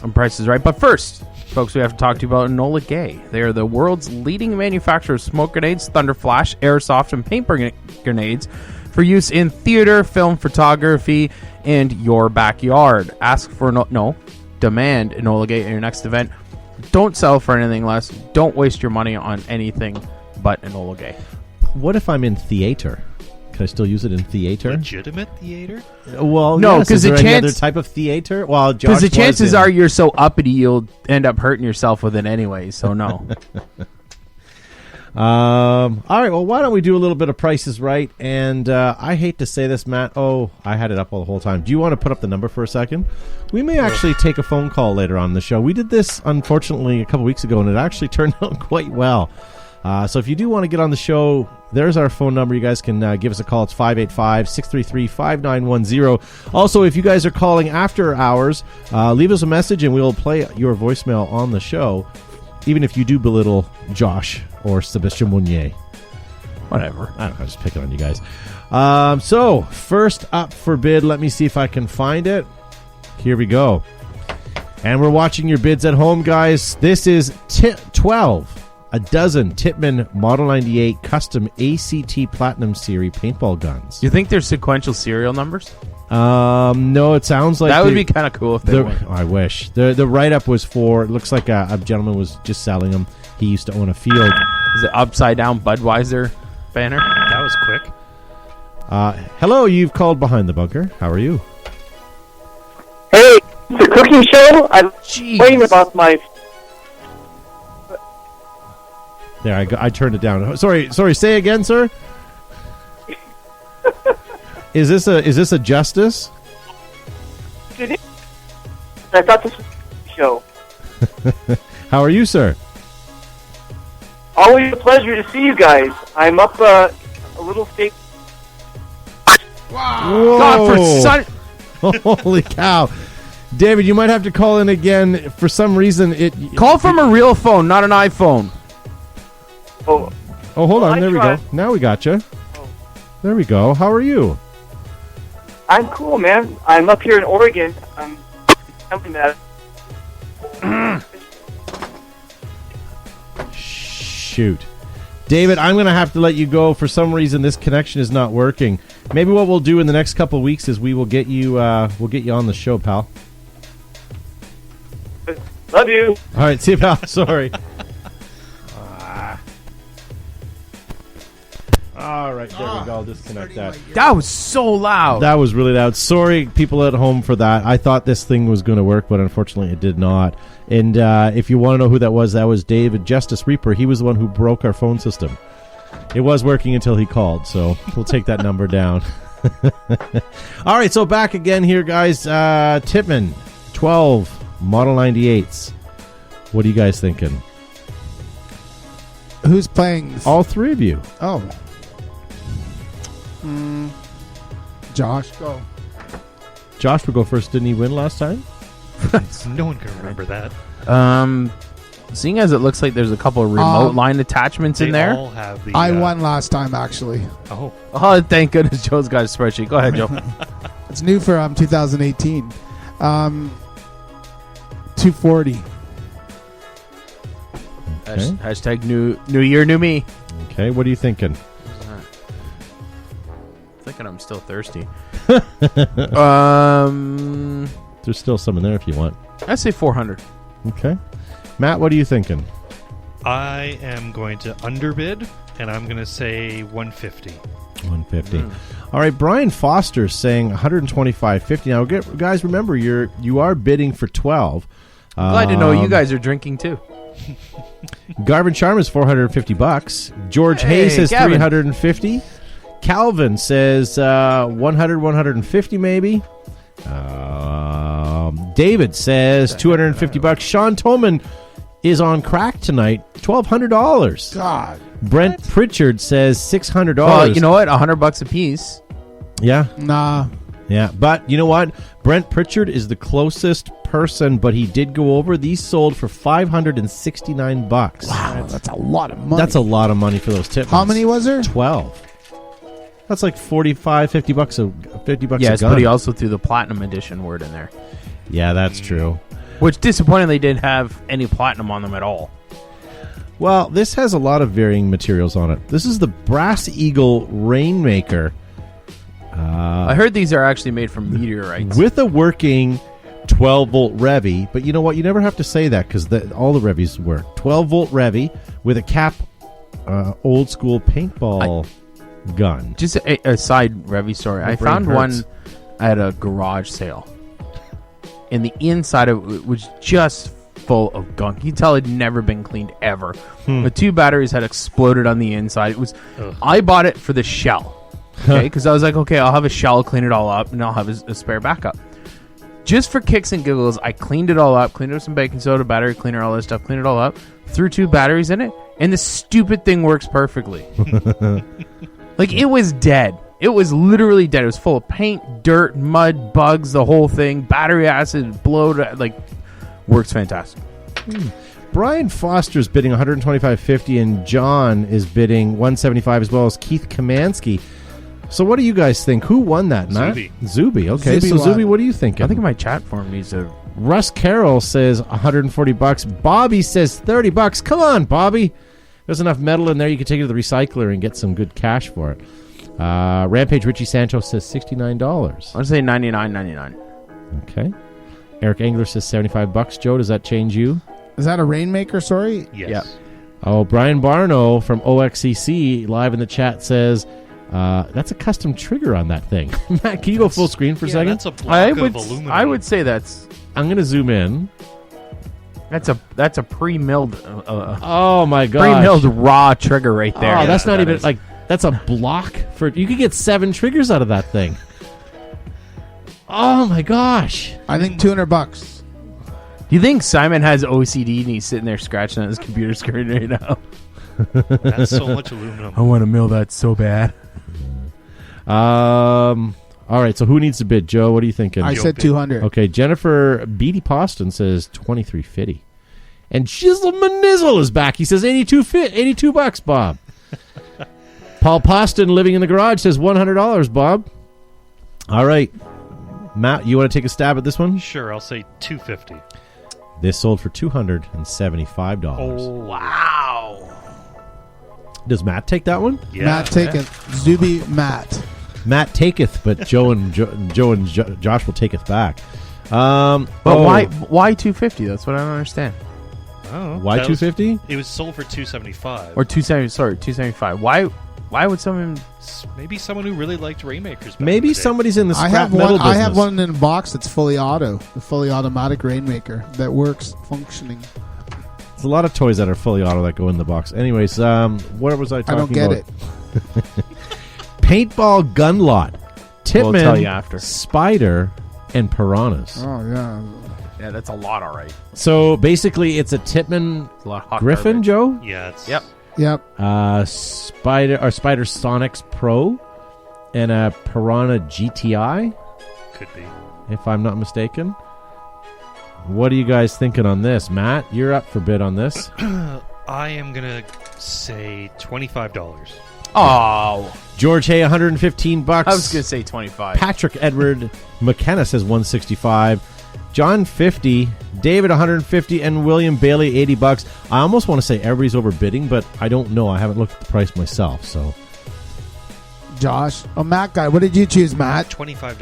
the Price is Right, but first, folks, we have to talk to you about Enola Gay. They are the world's leading manufacturer of smoke grenades, thunder flash, airsoft, and paint grenades for use in theater, film, photography, and your backyard. Ask for demand Enola Gay at your next event. Don't sell for anything less. Don't waste your money on anything but Enola Gay. What if I'm in theater? Can I still use it in theater? Legitimate theater? Well, No, yes. 'cause Is the there any chance- other type of theater? Well, Because the chances are you're so uppity you'll end up hurting yourself with it anyway, so no. All right, well, why don't we do a little bit of Price is Right? And I hate to say this, Matt. Oh, I had it up all the whole time. Do you want to put up the number for a second? We may actually take a phone call later on in the show. We did this, unfortunately, a couple weeks ago, and it actually turned out quite well. So if you do want to get on the show, there's our phone number. You guys can give us a call. It's 585-633-5910. Also, if you guys are calling after hours, leave us a message, and we'll play your voicemail on the show, even if you do belittle Josh or Sebastian Mounier. Whatever. I don't know. I'm just picking on you guys. So, first up for bid, let me see if I can find it. Here we go. And we're watching your bids at home, guys. This is 12. A dozen Tippmann Model 98 custom ACT Platinum Series paintball guns. You think they're sequential serial numbers? No, it sounds like That would be kind of cool if they were. I wish. The write-up was for, it looks like a gentleman was just selling them. He used to own a field. Is it upside down Budweiser banner? That was quick. Hello, you've called Behind the Bunker. How are you? Hey, it's a cooking show. I'm Jeez. waiting about my. There, I turned it down. Sorry. Say again, sir. Is this a Justice? I thought this was a show. How are you, sir? Always a pleasure to see you guys. I'm up a little state. Whoa. God, for son. Holy cow. David, you might have to call in again. For some reason, Call from a real phone, not an iPhone. Oh, hold on. I There we tried. go. Now we got you. Oh. There we go. How are you? I'm cool, man. I'm up here in Oregon. I'm telling that. Shoot. David, I'm going to have to let you go. For some reason, this connection is not working. Maybe what we'll do in the next couple of weeks is we will get you on the show, pal. Love you. All right, see you, pal. Sorry. All right, there we go. I'll disconnect that. That was so loud. That was really loud. Sorry, people at home, for that. I thought this thing was going to work, but unfortunately it did not. And if you want to know who that was David Justice Reaper. He was the one who broke our phone system. It was working until he called, so we'll take that number down. All right, so back again here, guys. Tippmann, 12 Model 98s. What are you guys thinking? Who's playing? All three of you. Oh. Josh, go. Josh will go first. Didn't he win last time? No one can remember that. Seeing as it looks like there's a couple of remote line attachments in They there. all have the, I won last time, actually. Oh, Oh, thank goodness Joe's got a spreadsheet. Go ahead, Joe. It's new for 2018. 240. Okay. Hashtag new year, new me. Okay, what are you thinking? Thinking I'm still thirsty. There's still some in there if you want. I'd say 400. Okay. Matt, what are you thinking? I am going to underbid, and I'm going to say 150. 150. All right, Brian Foster's saying 125.50. Now, guys, remember you are bidding for 12. Glad to know you guys are drinking too. Garvin Sharma's $450. George Hay says Gavin. 350. Calvin says 100, 150 maybe. David says $250. Sean Toman is on crack tonight. $1,200. God. Brent Pritchard says $600. Well, you know what? $100 a piece. Yeah. Nah. Yeah, but you know what? Brent Pritchard is the closest person, but he did go over. These sold for $569. Wow, that's a lot of money. That's a lot of money for those tips. How many was there? 12. That's like $45, $50 $50 Yes, a gun. but he also threw the platinum edition word in there, Yeah, that's true. which disappointingly didn't have any platinum on them at all. Well, this has a lot of varying materials on it. This is the Brass Eagle Rainmaker I heard these are actually made from meteorites. with a working 12-volt Revy. But you know what? You never have to say that because all the Revies work. 12-volt Revy with a cap old-school paintball gun. Just a side Revy story. My I brain found hurts. one at a garage sale, and the inside of it was just full of gunk. You can tell it had never been cleaned ever. The 2 batteries had exploded on the inside. It was. I bought it for the shell, okay? Because I was like, okay, I'll have a shell, clean it all up, and I'll have a spare backup. Just for kicks and giggles, I cleaned it all up, cleaned it with some baking soda, battery cleaner, all that stuff, cleaned it all up, threw 2 batteries in it, and the stupid thing works perfectly. Like, it was dead. It was literally dead. It was full of paint, dirt, mud, bugs, the whole thing, battery acid, bloat, like, works fantastic. Brian Foster's bidding $125.50, and John is bidding $175 as well as Keith Kamansky. So what do you guys think? Who won that, Matt? Zuby. Okay, Zuby so won. Zuby, what are you thinking? I think my chat form needs to... Russ Carroll says $140. Bobby says $30. Come on, Bobby. There's enough metal in there. You can take it to the recycler and get some good cash for it. Rampage Richie Sancho says $69. I want to say $99.99. Okay. Eric Engler says $75. Joe, does that change you? Is that a Rainmaker, sorry? Yes. Yep. Oh, Brian Barno from OXCC live in the chat says that's a custom trigger on that thing. Matt, can you go full screen for a second? That's a block of aluminum. I would say that's I'm going to zoom in. a pre-milled Oh, my gosh. pre-milled raw trigger right there. Oh, that's not what that even is. like that's a block for. You could get 7 triggers out of that thing. Oh my gosh! I think $200. Do you think Simon has OCD and he's sitting there scratching on his computer screen right now? That's so much aluminum. I want to mill that so bad. All right. So who needs to bid? Joe, what are you thinking? I said bid. 200. Okay. Jennifer Beatty Poston says $23.50, and Shizzle Manizzle is back. He says $82, Bob. Paul Poston, living in the garage, says $100, Bob. All right. Matt, you want to take a stab at this one? Sure, I'll say $250. This sold for $275. Oh, Wow. Does Matt take that one? yeah. Matt, take it. Zuby, Matt. Matt taketh, but Joe and Josh will taketh back. But why 250? That's what I don't understand. Oh, Why that was- $250? It was sold for $275. Or 270. Sorry, 275. Why would someone? Maybe someone who really liked Rainmakers. back in Maybe the day. somebody's in the I scrap have metal one. business. I have one in a box that's fully auto, the fully automatic Rainmaker that works, functioning. There's a lot of toys that are fully auto that go in the box. Anyways, what was I I talking don't get about? it. Paintball gun lot. Tipman, We'll tell you after. Spider, and Piranhas. Oh yeah. Yeah, that's a lot. All right. So basically, it's a Tipman It's a lot of hot Griffin, garbage. Joe. Yeah, it's Yep. Yep. Spider Sonics Pro, and a Piranha GTI, could be. if I'm not mistaken. What are you guys thinking on this, Matt? You're up for bid on this. I am gonna say $25. Oh, George Hay, $115. I was gonna say 25. Patrick Edward McKenna says $165. John $50, David $150, and William Bailey $80. I almost want to say everybody's overbidding, but I don't know. I haven't looked at the price myself. So Josh. Oh, Matt guy. What did you choose, Matt? $25.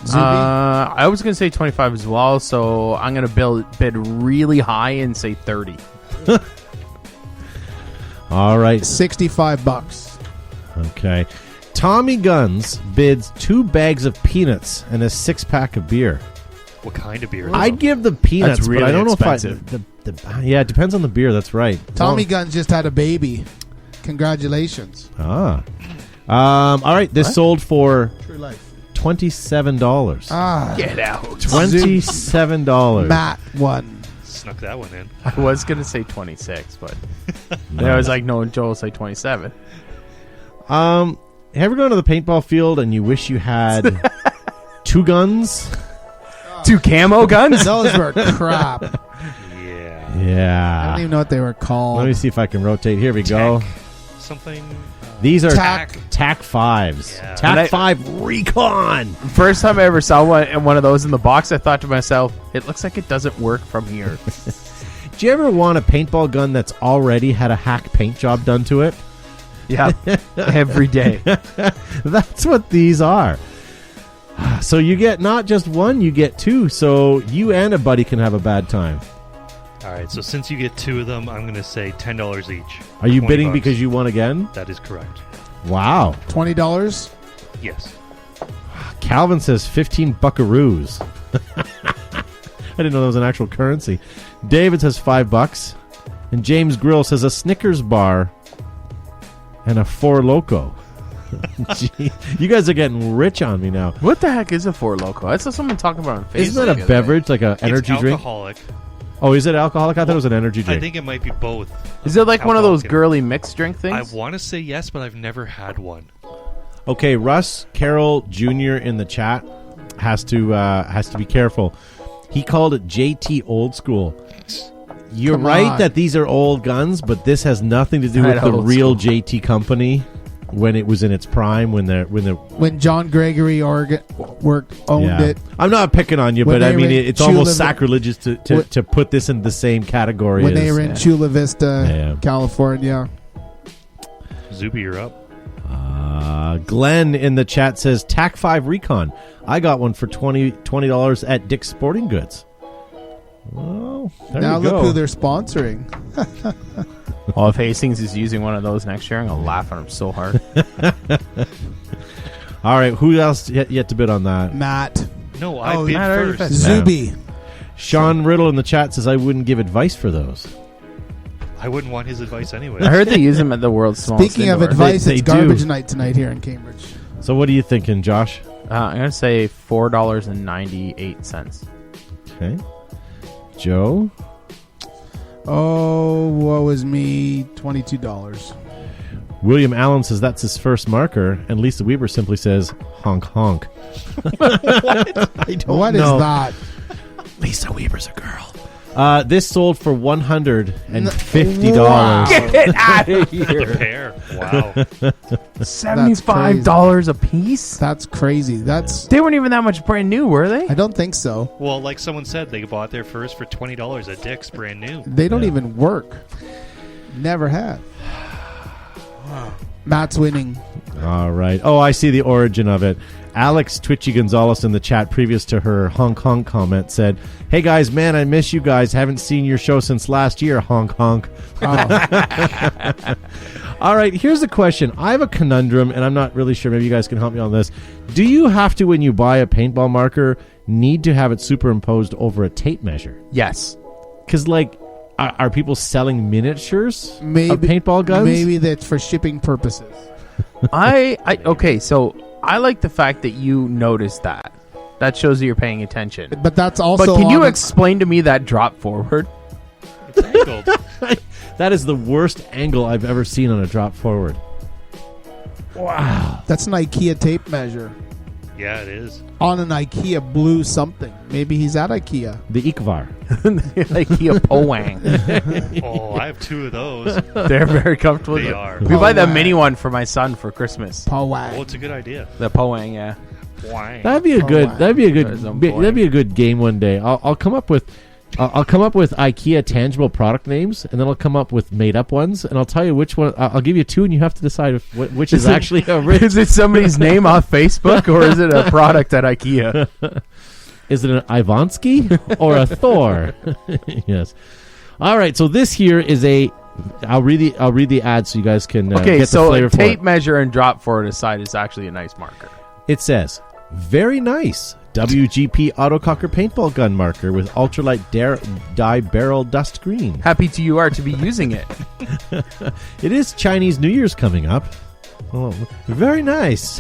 Zuby? I was gonna say 25 as well, so I'm gonna bid really high and say 30. All right. $65. Okay. Tommy Guns bids 2 bags of peanuts and a 6-pack of beer. What kind of beer? though? I'd give the peanuts, That's really but I don't expensive. know if yeah, it depends on the beer. That's right. Tommy Guns just had a baby. Congratulations. All right. This sold for True life. $27. Get out. $27. Matt won. Snuck that one in. I was going to say 26, but I was like, no, Joel will say 27. Ever gone to the paintball field and you wish you had 2 guns? 2 camo guns? Those were crap. Yeah. I Yeah. don't even know what they were called. Let me see if I can rotate. Here we go. Something. These are Tac. TAC 5s. Yeah. TAC 5 Recon. First time I ever saw one of those in the box, I thought to myself, it looks like it doesn't work from here. Do you ever want a paintball gun that's already had a hack paint job done to it? Yeah. Every day. That's what these are. So you get not just 1, you get 2. So you and a buddy can have a bad time. All right, so since you get 2 of them, I'm going to say $10 each. Are you bidding $20. because you won again? That is correct. Wow. $20. Yes. Calvin says 15 buckaroos. I didn't know that was an actual currency. David says $5. And James Grill says a Snickers bar and a 4 Loko. Gee, you guys are getting rich on me now. What the heck is a 4 Loko? I saw someone talking about it on Facebook. Isn't that the a other beverage, like an energy it's drink? alcoholic. Oh, is it alcoholic? I thought it was an energy drink. I think it might be both. day. Is it like one of those Alcoholic and- girly mixed drink I things? want to say yes, but I've never had one. Okay, Russ Carroll Jr. in the chat has to be careful. He called it JT Old School. You're Come right on. that these are old guns, but this has nothing to do Right, with the old real school. JT company when it was in its prime. When John Gregory owned it. I'm not picking on you, When but I they mean were in it's almost Chula- sacrilegious to put this in the same category. When as, they were in Chula Vista, Yeah. California. Zuby, you're up. Glenn in the chat says TAC 5 Recon. I got one for $20 at Dick's Sporting Goods. Well, there Now you go. look who they're sponsoring. Oh, if Hastings is using one of those next year, I'm going to laugh at him so hard. All right, who else yet to bid on that? Matt. No, I Oh, bid Matt already first. bid. Zuby. Sean Riddle in the chat says I wouldn't give advice for those. I wouldn't want his advice anyway. I heard they use them at the world's smallest Speaking of indoor. advice, They it's do. garbage night tonight here in Cambridge. So what are you thinking, Josh? I'm going to say $4.98. Okay. Joe? Oh, woe is me. $22. William Allen says that's his first marker, and Lisa Weaver simply says honk honk. I don't What is know. that? Lisa Weaver's a girl. This sold for $150. Wow. Get out of The here. pair. Wow. $75 a piece? That's crazy. They weren't even that much brand new, were they? I don't think so. Well, like someone said, they bought their first for $20 at Dick's, brand new. They don't Yeah. even work. Never have. Matt's winning. All right. Oh, I see the origin of it. Alex Twitchy Gonzalez in the chat previous to her honk honk comment said, "Hey guys, man, I miss you guys. Haven't seen your show since last year. Honk honk." Oh, All right, here's a question. I have a conundrum, and I'm not really sure. Maybe you guys can help me on this. Do you have to, when you buy a paintball marker, need to have it superimposed over a tape measure? Yes. Because, like, are people selling miniatures maybe of paintball guns? Maybe that's for shipping purposes. Okay, so I like the fact that you noticed that. That shows that you're paying attention. But that's also. But can you on- explain to me that drop forward? It's angled. That is the worst angle I've ever seen on a drop forward. That's an IKEA tape measure Yeah, it is. on an IKEA blue something. Maybe he's at IKEA. The Ikvar. Like a Powang. Oh, I have 2 of those. They're very comfortable. They are. We buy the Powang. mini one for my son for Christmas. Well, Powang. it's a good idea. The Powang, yeah. Why? That'd be a good. wow. That'd be a good. There's a That'd be a good game one day. I'll come up with. I'll come up with IKEA tangible product names, and then I'll come up with made up ones, and I'll tell you which one. I'll give you 2, and you have to decide which is actually a rich. Is it somebody's name off Facebook or is it a product at IKEA? Is it an Ivansky or a Thor? Yes. All right. So this here is a I'll read the ad so you guys can Okay, get the so flavor a for tape it. measure and drop for it aside is actually a nice marker. It says, very nice WGP Autococker paintball gun marker with ultralight dye barrel dust green. Happy you are to be using it. It is Chinese New Year's coming up. Oh, very nice.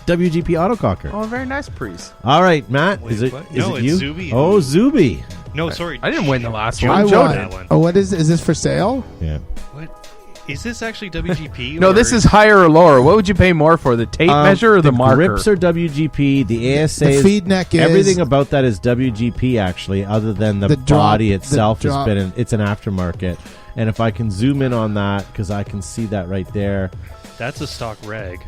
WGP Autococker. Oh, very nice, priest. All right, Matt. Wait, is it what? is No, it it's you? Zuby. Oh, Zuby. No, sorry. I didn't win the last Joe one. I Joe won. did that one. Oh, what is this for sale? Yeah. What? Is this actually WGP? No, or- this is higher or lower. What would you pay more for, the tape measure or the marker? Grips are WGP. The ASA. The is- feed neck is everything about that is WGP. Actually, other than the drop- body the itself has drop. been it's an aftermarket. And if I can zoom in on that, because I can see that right there. That's a stock reg.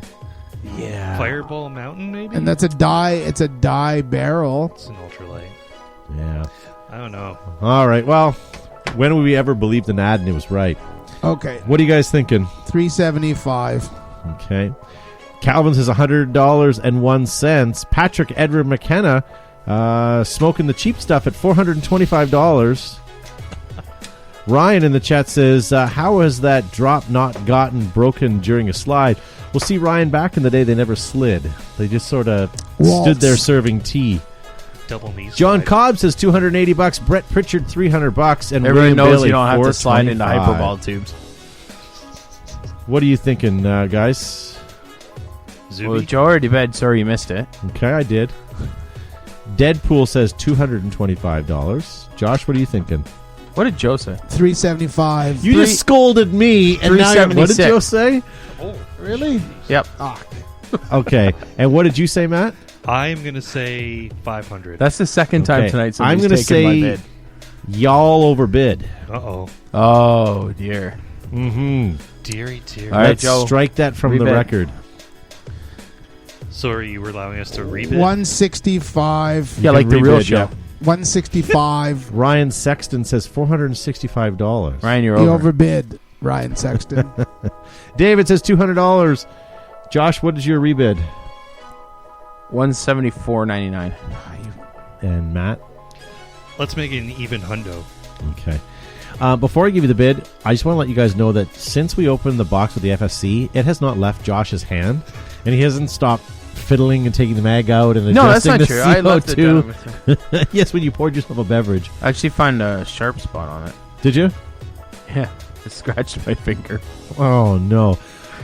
Yeah. Fireball Mountain, maybe? and that's a die. It's a die barrel. It's an ultralight. Yeah. I don't know. All right. Well, when would we ever believe an ad and it was right? Okay, What are you guys thinking? $375. Okay. Calvin says $100.01. Patrick Edward McKenna smoking the cheap stuff at $425. Ryan in the chat says, how has that drop not gotten broken during a slide? Well, see, Ryan, back in the day, they never slid. They just sort of Waltz. stood there serving tea. Double knees. John slide. Cobb says $280. Brett Pritchard $300. And Everybody William knows Bailey, you don't have to slide into $425. hyperball tubes. What are you thinking, guys? Zuby? Well, Joe already bet. Sorry you missed it. Okay, I did. Deadpool says $225. Josh, what are you thinking? What did Joe say? $375. You just scolded me, and now what did 376. Joe say? Really? Yep. Okay, and what did you say, Matt? I'm going to say 500. That's the second time Okay, tonight I'm somebody's gonna taken my say- bid. Y'all overbid. Uh-oh. Oh, dear. Mm-hmm. Deary, dear. All right, Let's Joe. strike that from the Rebid. record. Sorry, you were allowing us to rebid? 165. Yeah, You like can the real rebid, show. yeah. 165. Ryan Sexton says $465. Ryan, you're You over. overbid, Ryan Sexton. David says $200. Josh, what is your rebid? $174.99. And Matt? Let's make it an even hundo. Okay. Before I give you the bid, I just want to let you guys know that since we opened the box with the FSC, it has not left Josh's hand, and he hasn't stopped fiddling and taking the mag out and No, that's adjusting not the true. I left it CO2. down with you. Yes, when you poured yourself a beverage. I actually found a sharp spot on it. Did you? Yeah, it scratched my finger. Oh, no.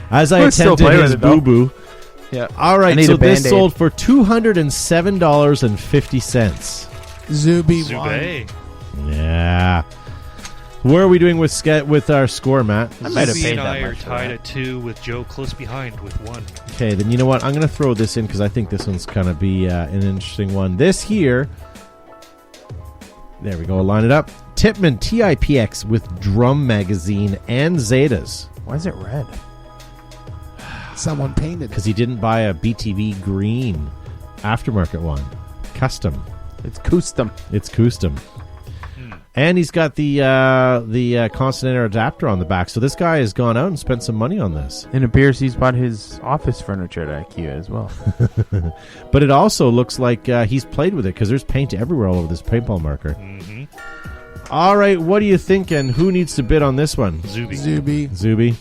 As I We'll still attempted play with his it, though. boo-boo. Yeah. All I right, need so a this Band-Aid. sold for $207.50. Zuby won. Zube. Yeah. Where are we doing with our score, Matt? I might have Zuby paid and that I are much for tied that. at 2 with Joe close behind with 1. Okay, then you know what? I'm going to throw this in because I think this one's going to be an interesting one. This here, there we go, line it up. Tipman TIPX with drum magazine and Zetas Why is it red? Someone painted it. because he didn't buy a BTV green aftermarket one. Custom. It's custom. It's custom. And he's got the constant inner adapter on the back. So this guy has gone out and spent some money on this. It appears he's bought his office furniture at IKEA as well. But it also looks like he's played with it because there's paint everywhere all over this paintball marker. Mm-hmm. All right, what are you thinking? Who needs to bid on this one? Zuby. Zuby. Zuby.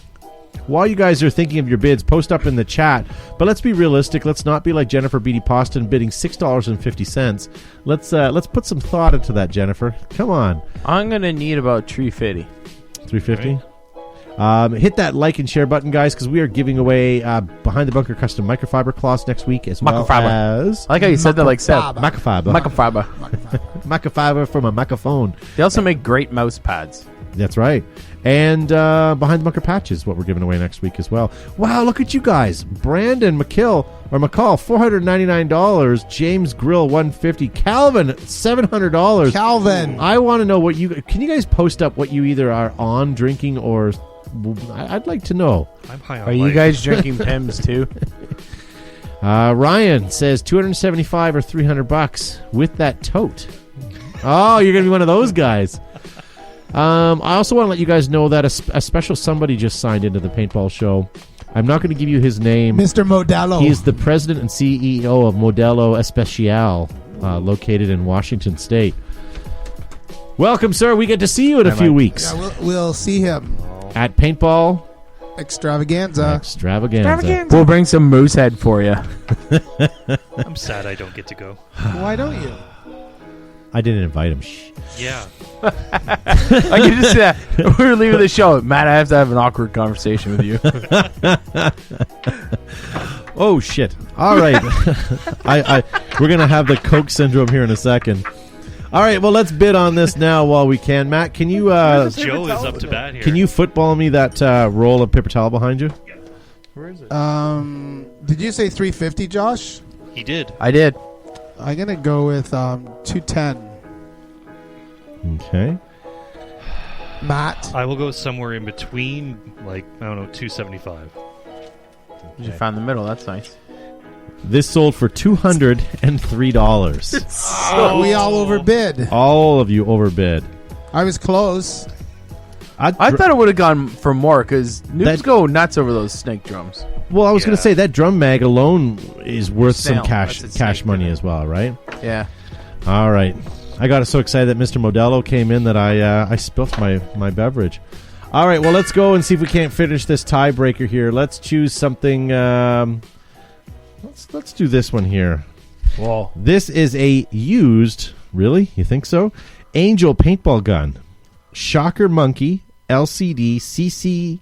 While you guys are thinking of your bids, post up in the chat. But let's be realistic. Let's not be like Jennifer Beatty Poston bidding $6.50. Let's put some thought into that, Jennifer. Come on. I'm going to need about $350. $350. Hit that like and share button, guys, because we are giving away Behind the Bunker custom microfiber cloths next week as well Microfiber. as I like how you said that like Seth. microfiber. Microfiber. Microfiber from a microphone. They also make great mouse pads. That's right. And Behind the Bunker patches, what we're giving away next week as well. Wow, look at you guys. Brandon McCall, $499. James Grill, $150. Calvin, $700. Calvin. I want to know what you... Can you guys post up what you either are on drinking or... I'd like to know. I'm high on Are you life. guys drinking Pims too? Ryan says $275 or $300 with that tote. Oh, you're going to be one of those guys. I also want to let you guys know that a special somebody just signed into the paintball show. I'm not going to give you his name. Mr. Modelo. He's the president and CEO of Modelo Especial, located in Washington State. Welcome, sir. We get to see you in a few weeks. Yeah, we'll see him. At Paintball Extravaganza. We'll bring some moose head for you. I'm sad I don't get to go. Why don't you? I didn't invite him. Shh. Yeah. I can just say that. We're leaving the show. Matt, I have to have an awkward conversation with you. Oh, shit. All right. We're going to have the Coke syndrome here in a second. All right, well, let's bid on this now while we can. Matt, can you Joe is up to bat here. can you football me that roll of paper towel behind you? Where is it? Did you say 350, Josh? He did. I did. I'm gonna go with 210. Okay. Matt. I will go somewhere in between, like, I don't know, 275. You found the middle. That's nice. This sold for $203. We all overbid. All of you overbid. I was close. I thought it would have gone for more because noobs That- go nuts over those snake drums. Well, I was going to Yeah. say that drum mag alone is worth some Snail. cash That's a cash snake, money isn't it? as well, right? Yeah. All right. I got so excited that Mr. Modelo came in that I spilt my beverage. All right, well, let's go and see if we can't finish this tiebreaker here. Let's choose something. Let's do this one here. Whoa. This is a used, really? You think so? Angel paintball gun. Shocker Monkey LCD CC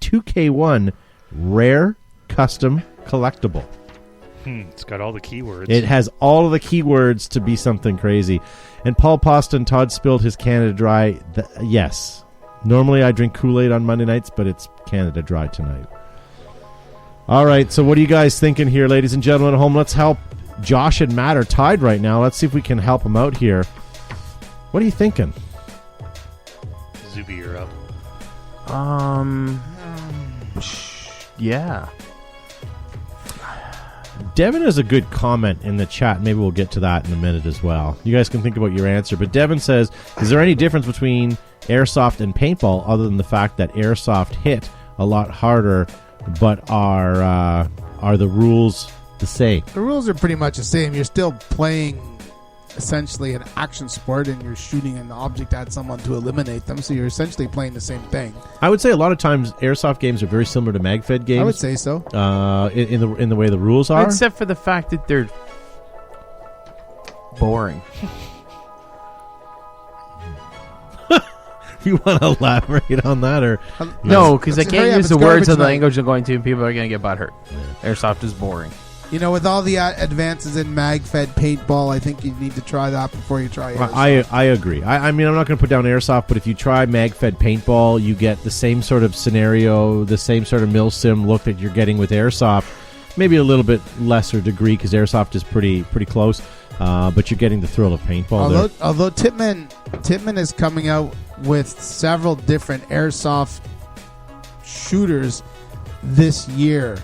2K1 rare custom collectible. It's got all the keywords. It has all of the keywords to be something crazy. And Paul Poston, Todd spilled his Canada Dry. Yes. Normally I drink Kool-Aid on Monday nights, but it's Canada Dry tonight. All right, so what are you guys thinking here, ladies and gentlemen at home? Let's help. Josh and Matt are tied right now. Let's see if we can help them out here. What are you thinking? Zuby, you're up. Yeah. Devin has a good comment in the chat. Maybe we'll get to that in a minute as well. You guys can think about your answer. But Devin says, is there any difference between airsoft and paintball other than the fact that airsoft hit a lot harder, but are the rules the same? The rules are pretty much the same. You're still playing essentially an action sport, and you're shooting an object at someone to eliminate them. So you're essentially playing the same thing. I would say a lot of times airsoft games are very similar to MagFed games. I would say so. In the way the rules are. Except for the fact that they're boring. You want to elaborate on that, or No, because I Let's hurry can't up, use it's the words garbage of the night. language I'm going to, and people are going to get butthurt. Airsoft is boring. You know, with all the advances in mag-fed paintball, I think you need to try that before you try airsoft. I agree. I mean, I'm not going to put down airsoft, but if you try mag-fed paintball, you get the same sort of scenario, the same sort of mil-sim look that you're getting with airsoft. Maybe a little bit lesser degree because airsoft is pretty close, but you're getting the thrill of paintball. Although Tippmann is coming out with several different airsoft shooters this year.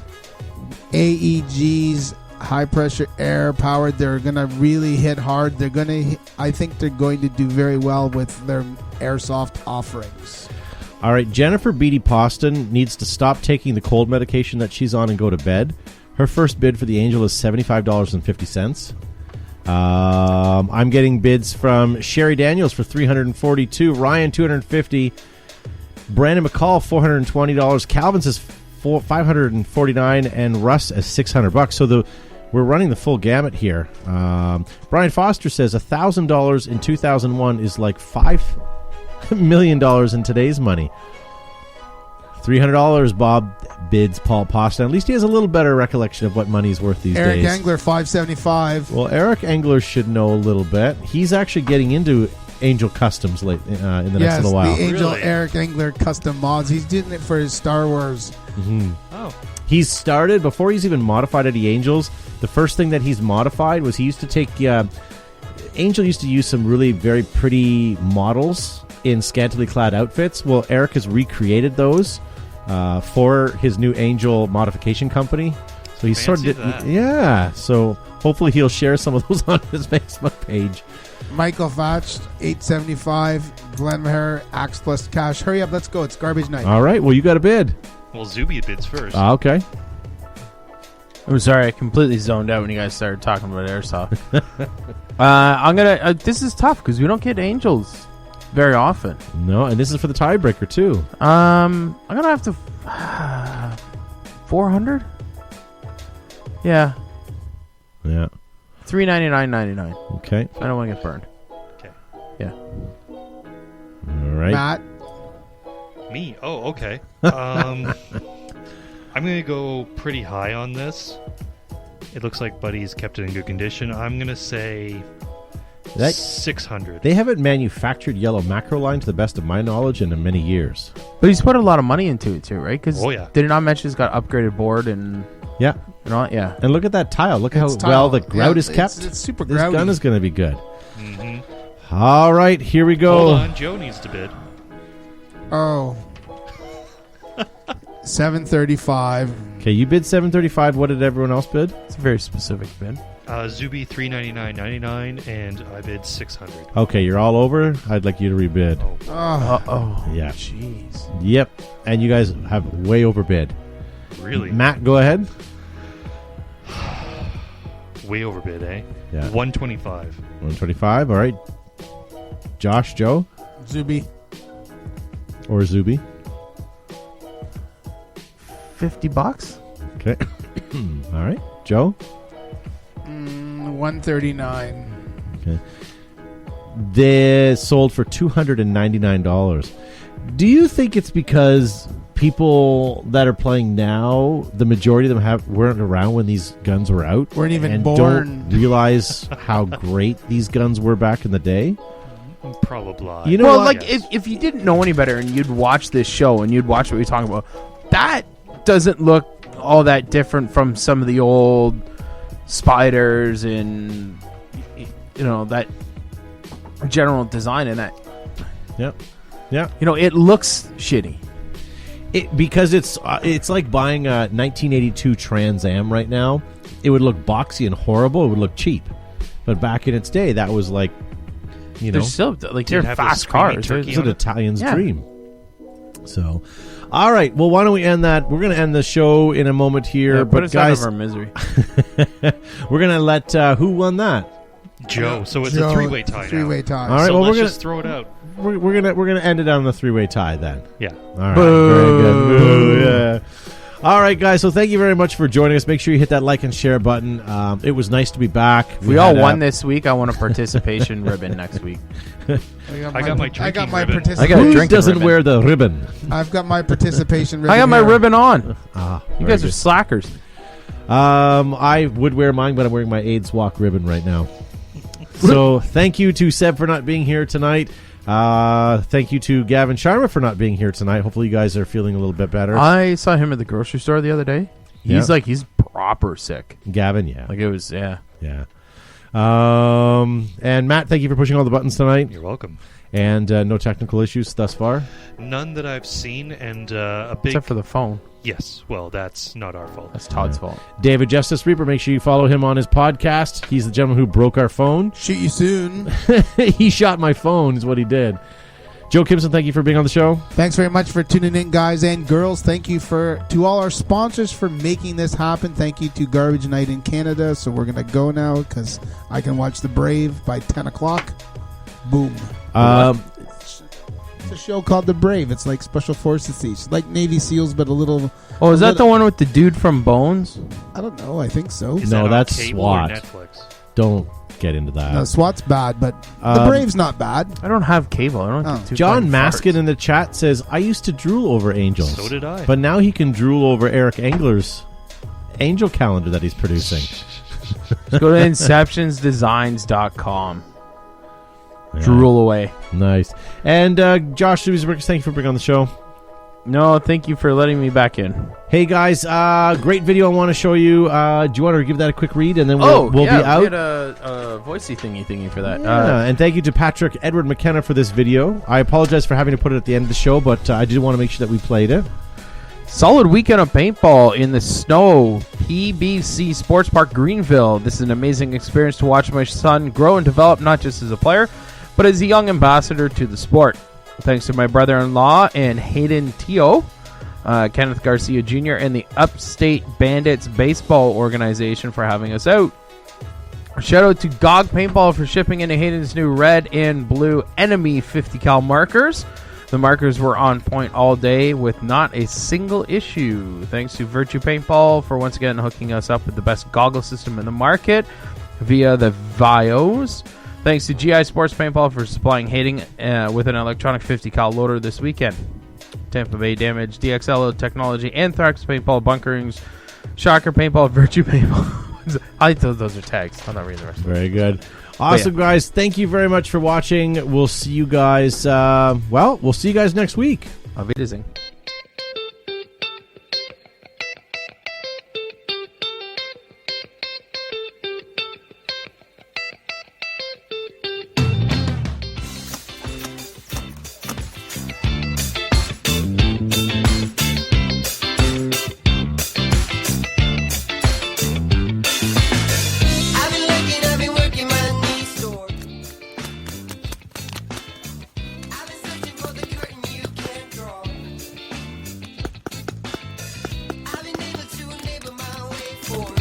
AEGs, high pressure air powered. They're going to really hit hard. I think they're going to do very well with their airsoft offerings. All right, Jennifer Beatty Poston needs to stop taking the cold medication that she's on and go to bed. Her first bid for the Angel is $75.50. I'm getting bids from Sherry Daniels for $342, Ryan $250, Brandon McCall $420, Calvin says $549, and Russ as $600. So we're running the full gamut here. Brian Foster says $1,000 in 2001 is like $5 million in today's money. $300, Bob bids Paul Poston. At least he has a little better recollection of what money's worth these Eric days. Engler, $575. Well, Eric Engler should know a little bit. He's actually getting into Angel Customs late in the next little while. The Angel Really? Eric Engler custom mods. He's doing it for his Star Wars. Oh. He's started, before he's even modified any Angels, the first thing that he's modified was he used to take... Angel used to use some really very pretty models in scantily clad outfits. Well, Eric has recreated those for his new Angel modification company. So he's sort of Fancy that. yeah. So hopefully he'll share some of those on his Facebook page. Michael Fatch, $875. Glenn Maher, Axe plus cash. Hurry up, let's go. It's garbage night. All right. Well, you got a bid. Well, Zuby bids first. Okay. I'm sorry, I completely zoned out when you guys started talking about airsoft. I'm gonna. This is tough because we don't get Angels very often. No, and this is for the tiebreaker too. I'm gonna have to 400. Yeah, Yeah. $399.99. Okay. I don't want to get burned. Okay. Yeah. All right. Matt, Me? Oh, okay. I'm going to go pretty high on this. It looks like Buddy's kept it in good condition. I'm going to say That- 600. They haven't manufactured yellow macro line to the best of my knowledge in many years. But he's put a lot of money into it too, right? Because Oh, yeah. did it not mention he's got upgraded board and Yeah. all? Yeah. And look at that tile. Look It's how well the tile. grout Yeah, is kept. it's super This grouty. gun is going to be good. Mhm. All right, here we go. Hold on. Joe needs to bid. Oh. 735. Okay, you bid 735. What did everyone else bid? It's a very specific bid. Zuby $399.99, and I bid 600. Okay, you're all over. I'd like you to rebid. Oh. Oh. Yeah. Jeez. Yep. And you guys have way overbid. Really? Matt, go ahead. Way overbid, eh? Yeah. 125. 125. All right. Josh, Joe, Zuby. or Zuby. $50. Okay. All right. Joe. 139. Okay. They sold for $299. Do you think it's because people that are playing now, the majority of them weren't around when these guns were out, Weren't even and born. don't realize how great these guns were back in the day? Probably. You know Well, what? like if you didn't know any better and you'd watch this show and you'd watch what we're talking about, that doesn't look all that different from some of the old spiders and that general design in that. Yep. Yeah. It looks shitty. Because it's like buying a 1982 Trans Am right now. It would look boxy and horrible. It would look cheap. But back in its day, that was like, They're still like they're have the fast screaming cars. turkey it's an on it? Italian's Yeah. dream. So, all right. Well, why don't we end that? We're going to end the show in a moment here. Yeah, but put us out guys, of our misery. we're going to let who won that? Joe. So it's Joe, a three-way tie now. Three-way tie. All right. So well, let's we're just throw it out. gonna end it on the three-way tie then. Yeah. All right. Very good. Boo, yeah. All right, guys. So thank you very much for joining us. Make sure you hit that like and share button. It was nice to be back. If we all had, won this week, I want a participation ribbon next week. I got my I got drinking my ribbon. participation. I got a Who drinking doesn't ribbon. wear the ribbon? I've got my participation ribbon. I got my here. ribbon on. Ah, You very guys are good. slackers. I would wear mine, but I'm wearing my AIDS walk ribbon right now. So thank you to Seb for not being here tonight. Thank you to Gavin Sharma for not being here tonight. Hopefully you guys are feeling a little bit better. I saw him at the grocery store the other day. He's Yeah. he's proper sick. Gavin, yeah. Like it was, yeah. Yeah. And Matt, thank you for pushing all the buttons tonight. You're welcome. And no technical issues thus far. None that I've seen, and a big... Except for the phone. Yes, well, that's not our fault. That's Todd's fault. David Justice Reaper, make sure you follow him on his podcast. He's the gentleman who broke our phone. Shoot you soon. He shot my phone is what he did. Joe Kimson, thank you for being on the show. Thanks very much for tuning in, guys and girls. Thank you to all our sponsors for making this happen. Thank you to Garbage Night in Canada. So we're going to go now because I can watch The Brave by 10 o'clock. Boom. It's a show called The Brave. It's like Special Forces. It's like Navy SEAls, but a little... Oh, is that the one with the dude from Bones? I don't know. I think so. Is No, that on that's cable SWAT. or Netflix? Don't get into that. No, SWAT's bad, but The Brave's not bad. I don't have cable. I don't Oh. get too John fucking Maskin farts. in the chat says, I used to drool over Angels. So did I. But now he can drool over Eric Engler's Angel calendar that he's producing. Just go to inceptionsdesigns.com. Yeah. Drool away. Nice. And Josh Subiesberg, thank you for being on the show. No, thank you for letting me back in. Hey guys, great video I want to show you. Do you want to give that a quick read and then we'll be We out? had a voicey thingy for that. Yeah, and thank you to Patrick Edward McKenna for this video. I apologize for having to put it at the end of the show, but I did want to make sure that we played it. Solid weekend of paintball in the snow. PBC Sports Park Greenville. This is an amazing experience to watch my son grow and develop, not just as a player, but as a young ambassador to the sport. Thanks to my brother-in-law and Hayden Teo, Kenneth Garcia Jr., and the Upstate Bandits Baseball Organization for having us out. Shout out to GOG Paintball for shipping into Hayden's new red and blue enemy 50 cal markers. The markers were on point all day with not a single issue. Thanks to Virtue Paintball for once again hooking us up with the best goggle system in the market via the Vios. Thanks to GI Sports Paintball for supplying Hayden with an electronic 50 cal loader this weekend. Tampa Bay Damage, DXL Technology, Anthrax Paintball, Bunkerings, Shocker Paintball, Virtue Paintball. I thought those are tags. I'm not reading the rest. Very good. Awesome, guys. Thank you very much for watching. We'll see you guys, we'll see you guys next week. Auf Wiedersehen. I've been working my knees sore. I've been searching for the curtain you can't draw. I've been able to enable my way forward.